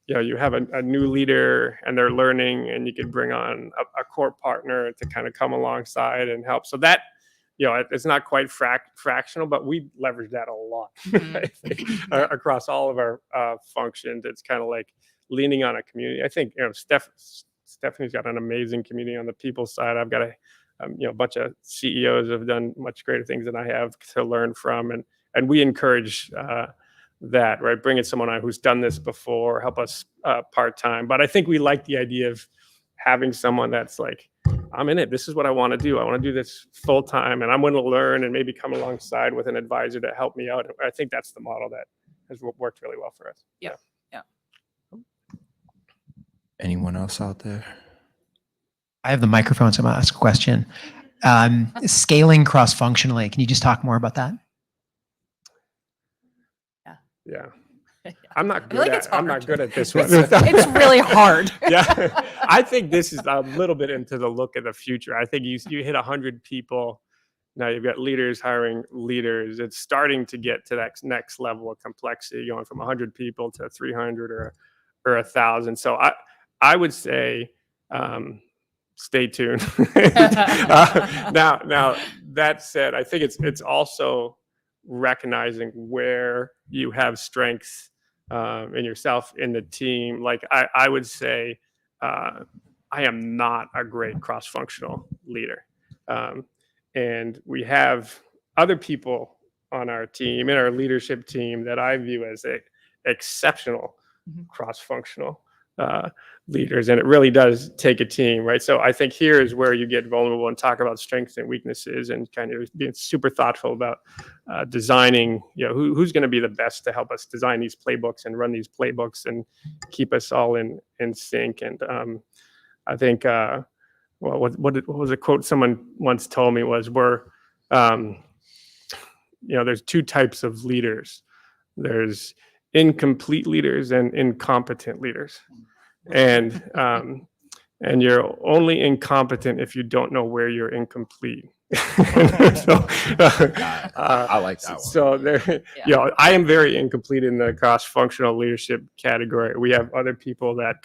you have a new leader and they're learning, and you can bring on a core partner to kind of come alongside and help. So that, it's not quite fractional, but we leverage that a lot. I think, across all of our functions. It's kind of like leaning on a community. I think, Stephanie's got an amazing community on the people side. I've got a bunch of CEOs have done much greater things than I have to learn from, and we encourage that, right? Bringing someone on who's done this before, help us part-time. But I think we like the idea of having someone that's like, I'm in it. This is what I want to do. I want to do this full-time, and I'm going to learn and maybe come alongside with an advisor to help me out. I think that's the model that has worked really well for us. Yeah. Anyone else out there? I have the microphone, so I'm going to ask a question. Scaling cross-functionally, can you just talk more about that? Yeah. I'm not feel like good it's at I'm not hard. good at this one. It's really hard. Yeah. I think this is a little bit into the look of the future. I think you hit 100 people. Now you've got leaders hiring leaders. It's starting to get to that next level of complexity, going from 100 people to 300 or 1,000. So I would say stay tuned. Now that said, I think it's also recognizing where you have strengths in yourself, in the team. Like I would say, I am not a great cross-functional leader. And we have other people on our team, in our leadership team, that I view as exceptional cross-functional leaders. And it really does take a team, right? So I think here is where you get vulnerable and talk about strengths and weaknesses, and kind of being super thoughtful about designing, who's going to be the best to help us design these playbooks and run these playbooks and keep us all in sync. And I think, well, what was a quote someone once told me was, there's two types of leaders. There's incomplete leaders and incompetent leaders. And you're only incompetent if you don't know where you're incomplete. So, I like that one. So I am very incomplete in the cross-functional leadership category. We have other people that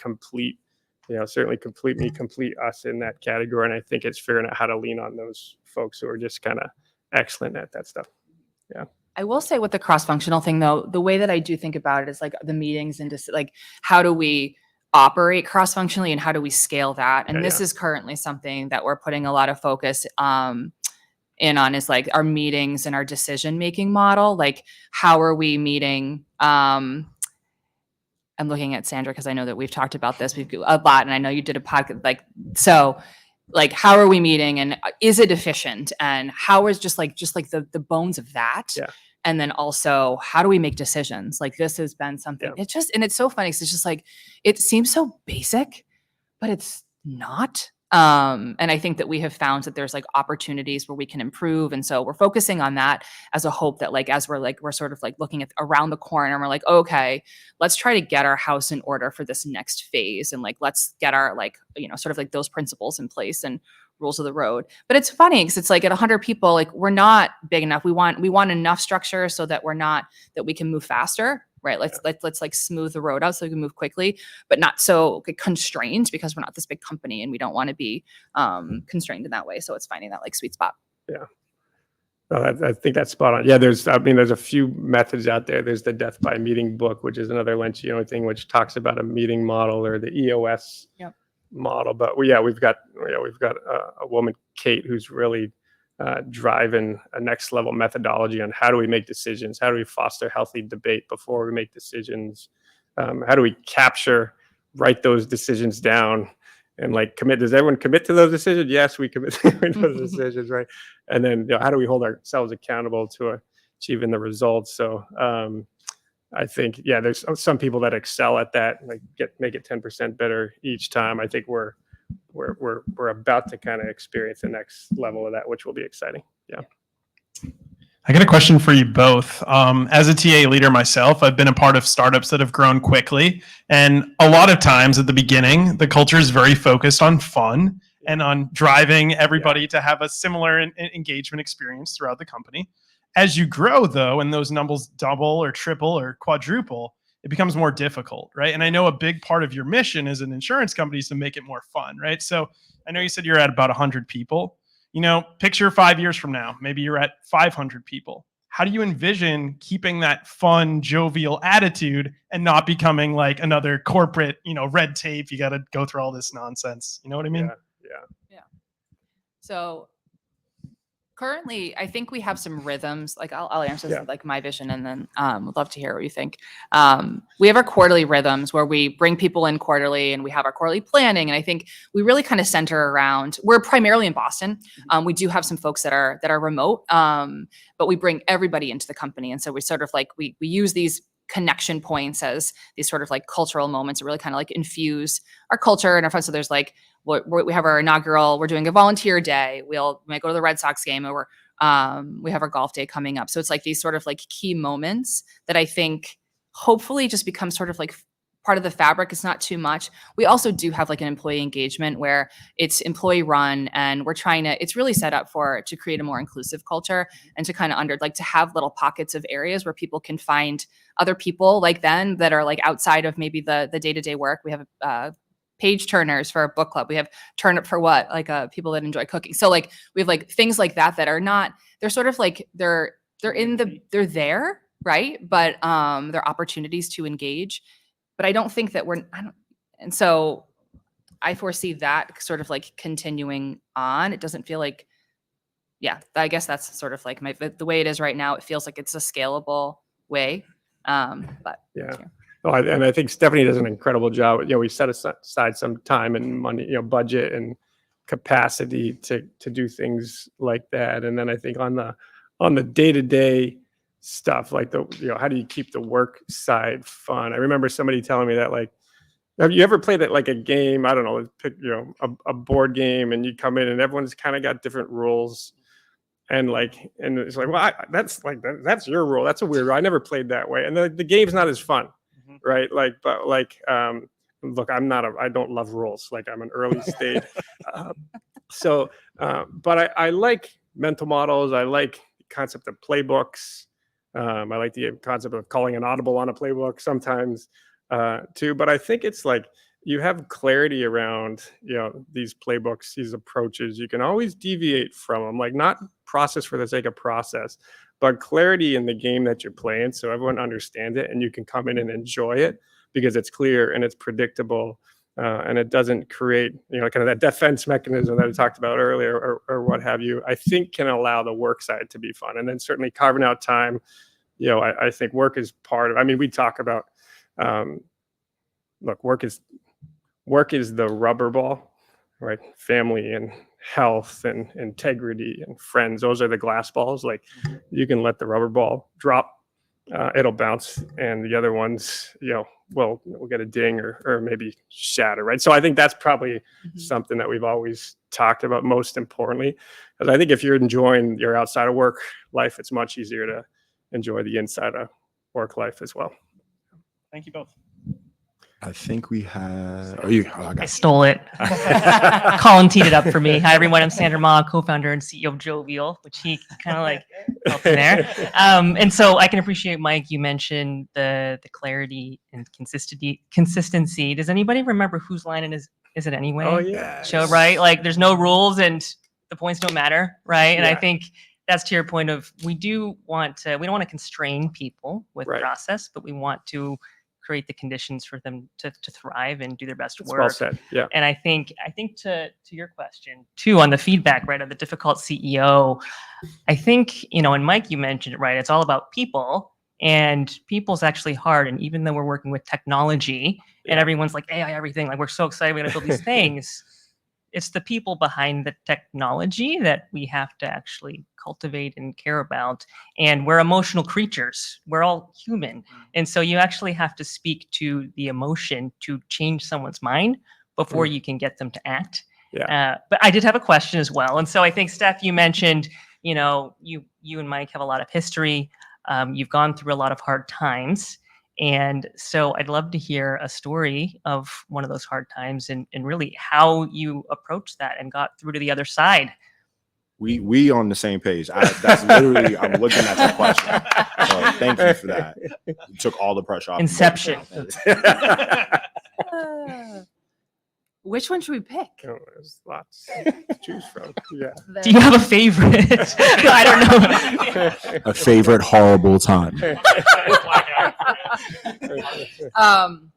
certainly complete us in that category. And I think it's figuring out how to lean on those folks who are just kind of excellent at that stuff. Yeah. I will say with the cross-functional thing, though, the way that I do think about it is like the meetings and just like, how do we operate cross-functionally and how do we scale that? And this is currently something that we're putting a lot of focus in on, is like our meetings and our decision-making model. Like, how are we meeting? I'm looking at Sandra because I know that we've talked about this a lot, and I know you did a podcast. Like, how are we meeting, and is it efficient, and how is just like the bones of that? Yeah. And then also, how do we make decisions? Like, this has been something, it's just, and it's so funny. 'Cause it's just like, it seems so basic, but it's not. And I think that we have found that there's like opportunities where we can improve. And so we're focusing on that as a hope that, like, as we're sort of like looking at around the corner, and we're like, okay, let's try to get our house in order for this next phase. And like, let's get our, like, sort of like those principles in place and rules of the road. But it's funny because it's like at 100 people, like, we're not big enough. We want enough structure so that we can move faster. Right. Let's like smooth the road out so we can move quickly, but not so constrained, because we're not this big company and we don't want to be constrained in that way. So it's finding that like sweet spot. Yeah. Well, I think that's spot on. Yeah. There's a few methods out there. There's the Death by Meeting book, which is another Lencioni thing, which talks about a meeting model, or the EOS model. But we've got a woman, Kate, who's really driving a next level methodology on how do we make decisions, how do we foster healthy debate before we make decisions, how do we write those decisions down and like commit. Does everyone commit to those decisions? Yes, we commit to those decisions, right? And then how do we hold ourselves accountable to achieving the results? So I think there's some people that excel at that, like make it 10% better each time. I think we're about to kind of experience the next level of that, which will be exciting. Yeah. I got a question for you both. As a TA leader myself, I've been a part of startups that have grown quickly. And a lot of times at the beginning, the culture is very focused on fun and on driving everybody to have a similar engagement experience throughout the company. As you grow, though, and those numbers double or triple or quadruple, it becomes more difficult, right? And I know a big part of your mission as an insurance company is to make it more fun, right? So I know you said you're at about 100 people. Picture 5 years from now, maybe you're at 500 people. How do you envision keeping that fun, jovial attitude and not becoming like another corporate, red tape? You got to go through all this nonsense. You know what I mean? Yeah. So currently, I think we have some rhythms. Like I'll answer this with like my vision, and then would love to hear what you think. We have our quarterly rhythms where we bring people in quarterly, and we have our quarterly planning. And I think we really kind of center around. We're primarily in Boston. We do have some folks that are remote, but we bring everybody into the company, and so we sort of like we use these connection points as these sort of like cultural moments to really kind of like infuse our culture and our fun. So there's like, we have our inaugural, we're doing a volunteer day. We might go to the Red Sox game, or we have our golf day coming up. So it's like these sort of like key moments that I think hopefully just become sort of like part of the fabric. It's not too much. We also do have like an employee engagement where it's employee run, and it's really set up to create a more inclusive culture, and to kind of to have little pockets of areas where people can find other people like them that are like outside of maybe the day-to-day work. We have page turners for our book club. We have Turn Up for What, like people that enjoy cooking. So like we have like things like that are not, they're sort of like they're there, right? But there are opportunities to engage. But I don't think that and so I foresee that sort of like continuing on. It doesn't feel like yeah, I guess that's sort of like the way it is right now. It feels like it's a scalable way. But Yeah. Oh, and I think Stephanie does an incredible job. We set aside some time and money, budget and capacity to do things like that. And then I think on the day-to-day stuff, like how do you keep the work side fun? I remember somebody telling me that, like, have you ever played that, like a game? I don't know, pick, a board game, and you come in and everyone's kind of got different rules. And it's like, well, that's your rule. That's a weird rule. I never played that way. And the game's not as fun, right? But look, I don't love rules. Like, I'm an early stage. But I like mental models. I like the concept of playbooks. I like the concept of calling an audible on a playbook sometimes too. But I think it's like, you have clarity around, these playbooks, these approaches. You can always deviate from them, like, not process for the sake of process, but clarity in the game that you're playing, so everyone understands it and you can come in and enjoy it because it's clear and it's predictable, and it doesn't create, kind of that defense mechanism that I talked about earlier, or what have you. I think can allow the work side to be fun, and then certainly carving out time. I think work is part of. I mean, we talk about, look, work is the rubber ball, right? Family and health and integrity and friends, those are the glass balls. Like, you can let the rubber ball drop, it'll bounce, and the other ones, will get a ding or maybe shatter, right? So I think that's probably something that we've always talked about, most importantly, because I think if you're enjoying your outside of work life, it's much easier to enjoy the inside of work life as well. Thank you both. I think we had. I stole it. Colin teed it up for me. Hi, everyone. I'm Sandra Ma, co-founder and CEO of Jovial, which he kind of like helped in there. And so I can appreciate, Mike, you mentioned the clarity and consistency. Does anybody remember whose line it is it anyway? Oh, yeah. Show, right? Like, there's no rules and the points don't matter, right? And I think that's to your point of, we don't want to constrain people with process, but we want to create the conditions for them to thrive and do their best work. Well said. Yeah. And I think to your question too, on the feedback, right, of the difficult CEO, I think, and Mike, you mentioned it, right? It's all about people, and people's actually hard. And even though we're working with technology and everyone's like AI, everything, like, we're so excited, we're going to build these things. It's the people behind the technology that we have to actually cultivate and care about. And we're emotional creatures. We're all human. And so you actually have to speak to the emotion to change someone's mind before you can get them to act. But I did have a question as well. And so I think, Steph, you mentioned, you and Mike have a lot of history. You've gone through a lot of hard times. And so I'd love to hear a story of one of those hard times and really how you approached that and got through to the other side. We on the same page. That's literally, I'm looking at the question. So thank you for that. You took all the pressure off. Inception. Which one should we pick? There's lots to choose from. Yeah. Do you have a favorite? I don't know. A favorite horrible time. I'm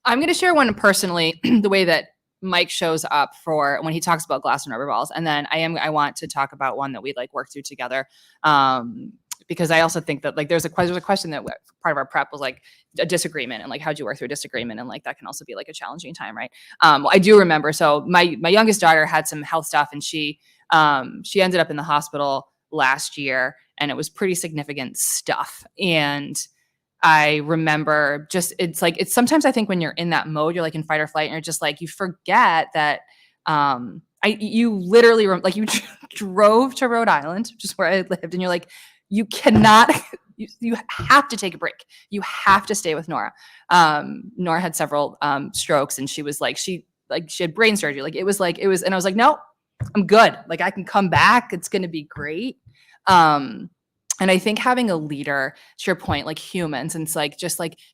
going to share one personally, the way that Mike shows up for when he talks about glass and rubber balls. And then I want to talk about one that we work through together. Because I also think that there's a question that part of our prep was like a disagreement and how'd you work through a disagreement, and that can also be a challenging time, right? Well, I do remember. So my youngest daughter had some health stuff, and she ended up in the hospital last year, and it was pretty significant stuff. And I remember it's sometimes I think when you're in that mode, you're in fight or flight, and you're just you forget that you literally you drove to Rhode Island, which is where I lived, and you're you cannot, you have to take a break. You have to stay with Nora. Nora had several strokes, and she was she had brain surgery. It was, and I was no, I'm good. I can come back. It's going to be great. And I think having a leader, to your point, humans, and it's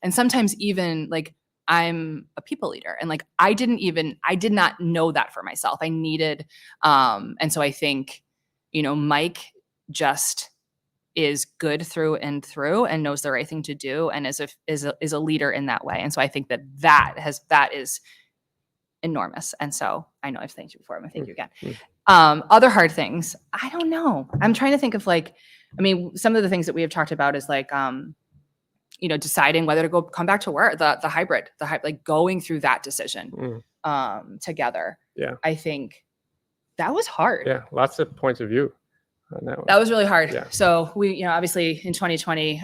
and sometimes even I'm a people leader, and I did not know that for myself. I needed, and so I think, Mike just is good through and through and knows the right thing to do, and is a leader in that way. And so I think that is enormous. And so I know I've thanked you before. I'm gonna thank you again. Other hard things, I don't know. I'm trying to think of like, I mean, some of the things that we have talked about is like, deciding whether to come back to work, the hybrid, like going through that decision together. Yeah. I think that was hard. Yeah. Lots of points of view on that one. That was really hard. Yeah. So we, obviously in 2020,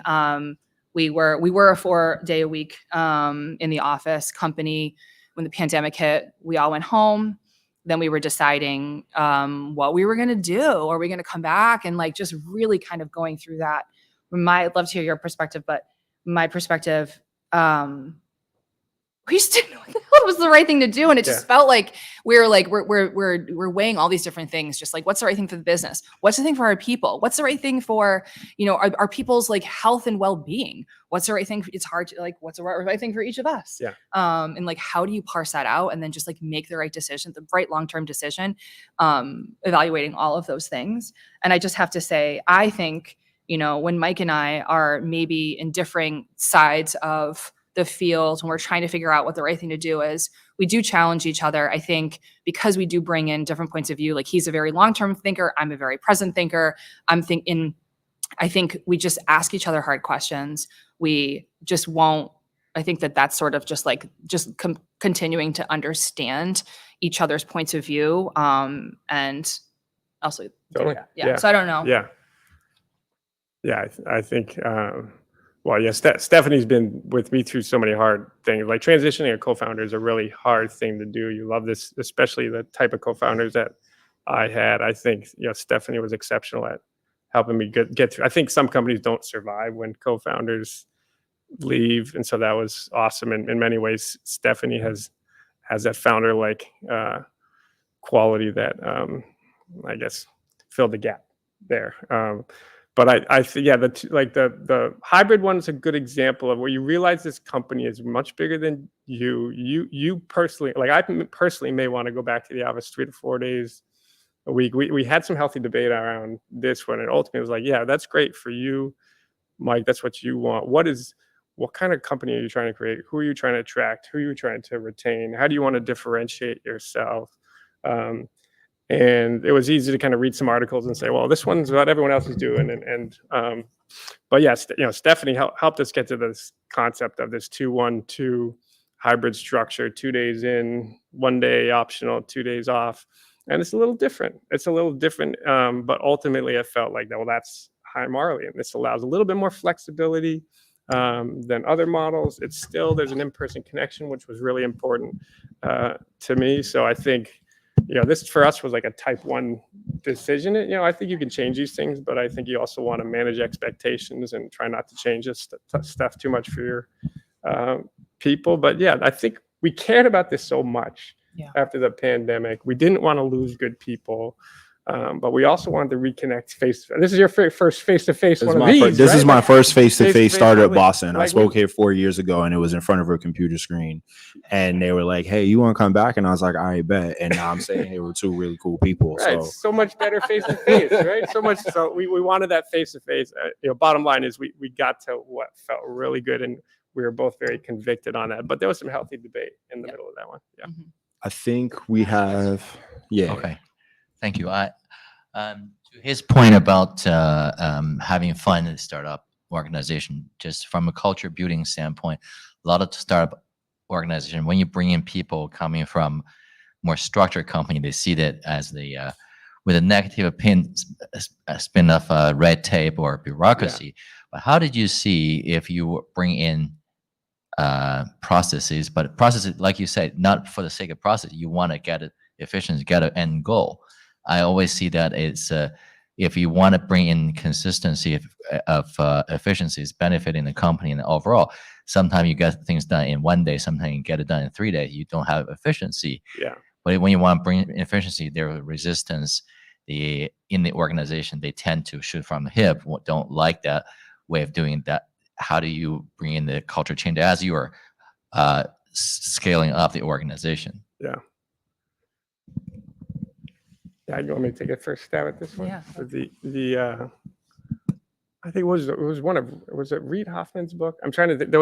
we were a 4-day a week in the office company. When the pandemic hit, we all went home. Then we were deciding what we were going to do. Are we going to come back? And like just really kind of going through that. I'd love to hear your perspective, but my perspective, we just didn't know what the hell was the right thing to do. And it just felt like we're weighing all these different things. Just like, what's the right thing for the business? What's the thing for our people? What's the right thing for, our people's like health and well-being? What's the right thing? It's hard to like, what's the right thing for each of us? Yeah. And like, how do you parse that out and then just like make the right decision, the right long-term decision, evaluating all of those things. And I just have to say, I think, when Mike and I are maybe in differing sides of the field, when we're trying to figure out what the right thing to do is, we do challenge each other. I think because we do bring in different points of view, like he's a very long-term thinker, I'm a very present thinker. I think we just ask each other hard questions. We just won't, I think that's sort of just like, continuing to understand each other's points of view. And also, Totally. yeah. So I don't know. Yeah. Yeah. I think, Stephanie's been with me through so many hard things. Like transitioning a co-founder is a really hard thing to do. You love this, especially the type of co-founders that I had. I think, Stephanie was exceptional at helping me get through. I think some companies don't survive when co-founders leave. And so that was awesome. In many ways, Stephanie has that founder like quality that I guess filled the gap there. But I think, the hybrid one is a good example of where you realize this company is much bigger than you. You personally, like I personally may want to go back to the office 3 to 4 days a week. We had some healthy debate around this one, and ultimately it was like, yeah, that's great for you, Mike. That's what you want. What kind of company are you trying to create? Who are you trying to attract? Who are you trying to retain? How do you want to differentiate yourself? And it was easy to kind of read some articles and say, well, this one's what everyone else is doing. But yeah, Stephanie helped us get to this concept of this 2-1-2 hybrid structure, 2 days in, 1 day optional, 2 days off. And it's a little different. But ultimately it felt like, well, that's Hi Marley. And this allows a little bit more flexibility than other models. There's an in-person connection, which was really important to me. So I think, this for us was like a type 1 decision. I think you can change these things, but I think you also want to manage expectations and try not to change this stuff too much for your people. But yeah, I think we cared about this so much after the pandemic. We didn't want to lose good people. But we also wanted to reconnect This is your first face-to-face one of these, This is right? my first face-to-face startup Boston. I Like spoke here 4 years ago, and it was in front of a computer screen. And they were like, hey, you want to come back? And I was like, I bet. And now I'm saying they were 2 really cool people. Right. So much better face-to-face, right? So we wanted that face-to-face. Bottom line is we got to what felt really good, and we were both very convicted on that. But there was some healthy debate in the middle of that one. Yeah. Mm-hmm. I think we have, Okay. Thank you. To his point about having fun in a startup organization, just from a culture building standpoint, a lot of startup organization, when you bring in people coming from more structured company, they see that as with a negative spin of red tape or bureaucracy. Yeah. But how did you see if you bring in processes, but processes, like you said, not for the sake of process, you want to get it efficiency, get an end goal. I always see that it's if you want to bring in consistency of efficiencies benefiting the company and overall, sometimes you get things done in 1 day, sometimes you get it done in 3 days. You don't have efficiency. Yeah. But when you want to bring in efficiency, there is resistance. In the organization, they tend to shoot from the hip. Don't like that way of doing that. How do you bring in the culture change as you are scaling up the organization? Yeah. Yeah, you want me to take a first stab at this one? Yeah. I think was it Reid Hoffman's book? I'm trying to think. There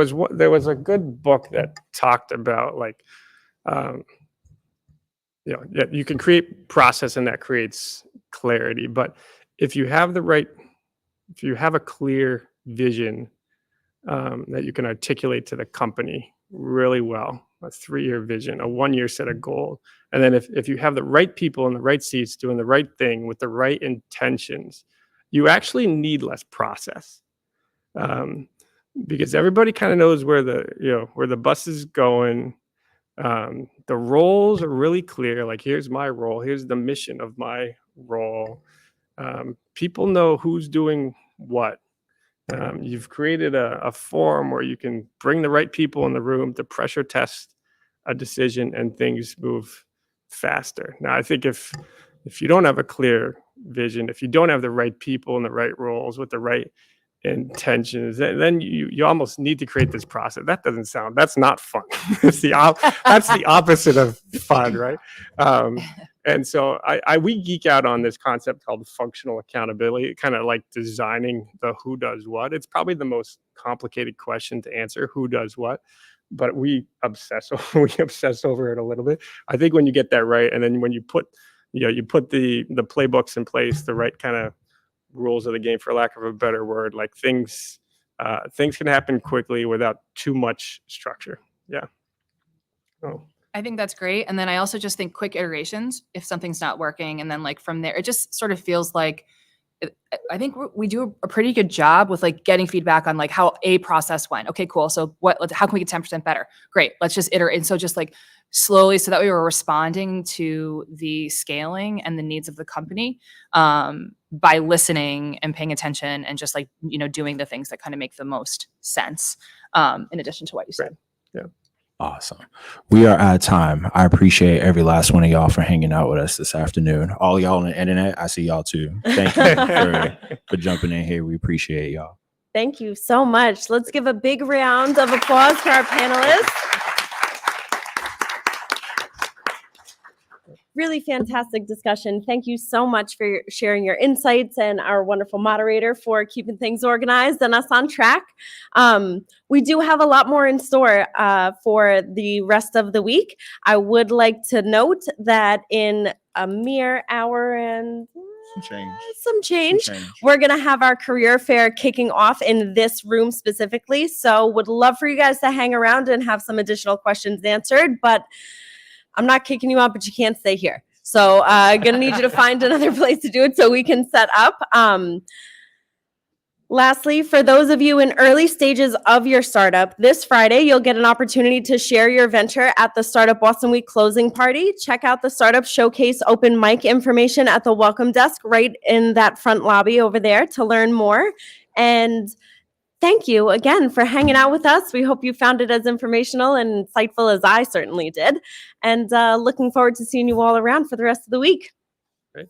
was a good book that talked about like, yeah, you can create process and that creates clarity. But if you have a clear vision that you can articulate to the company really well, a 3-year vision, a 1-year set of goals, and then if you have the right people in the right seats doing the right thing with the right intentions, you actually need less process. Because everybody kind of knows where the bus is going. The roles are really clear. Like, here's my role. Here's the mission of my role. People know who's doing what. You've created a forum where you can bring the right people in the room to pressure test a decision, and things move faster. Now, I think if you don't have a clear vision, if you don't have the right people in the right roles with the right intentions, then you almost need to create this process. That's not fun. That's the opposite of fun, right? And so we geek out on this concept called functional accountability, kind of like designing the who does what. It's probably the most complicated question to answer, who does what, but we obsess over it a little bit. I think when you get that right, and then when you put the playbooks in place, the right kind of rules of the game, for lack of a better word, like things can happen quickly without too much structure. Yeah. Oh. I think that's great. And then I also just think quick iterations if something's not working. And then like from there, it just sort of feels like I think we do a pretty good job with like getting feedback on like how a process went. Okay, cool. So how can we get 10% better? Great. Let's just iterate. And so just like slowly, so that we were responding to the scaling and the needs of the company by listening and paying attention and just like, doing the things that kind of make the most sense in addition to what you said. Yeah. Awesome. We are out of time. I appreciate every last one of y'all for hanging out with us this afternoon. All y'all on the internet, I see y'all too. Thank you for jumping in here. We appreciate y'all. Thank you so much. Let's give a big round of applause for our panelists. Really fantastic discussion. Thank you so much for sharing your insights, and our wonderful moderator for keeping things organized and us on track. We do have a lot more in store for the rest of the week. I would like to note that in a mere hour and some change, we're going to have our career fair kicking off in this room specifically. So would love for you guys to hang around and have some additional questions answered, but I'm not kicking you out, but you can't stay here. So I'm going to need you to find another place to do it so we can set up. Lastly, for those of you in early stages of your startup, this Friday, you'll get an opportunity to share your venture at the Startup Boston Week closing party. Check out the Startup Showcase open mic information at the welcome desk right in that front lobby over there to learn more. And thank you again for hanging out with us. We hope you found it as informational and insightful as I certainly did. And looking forward to seeing you all around for the rest of the week. Great.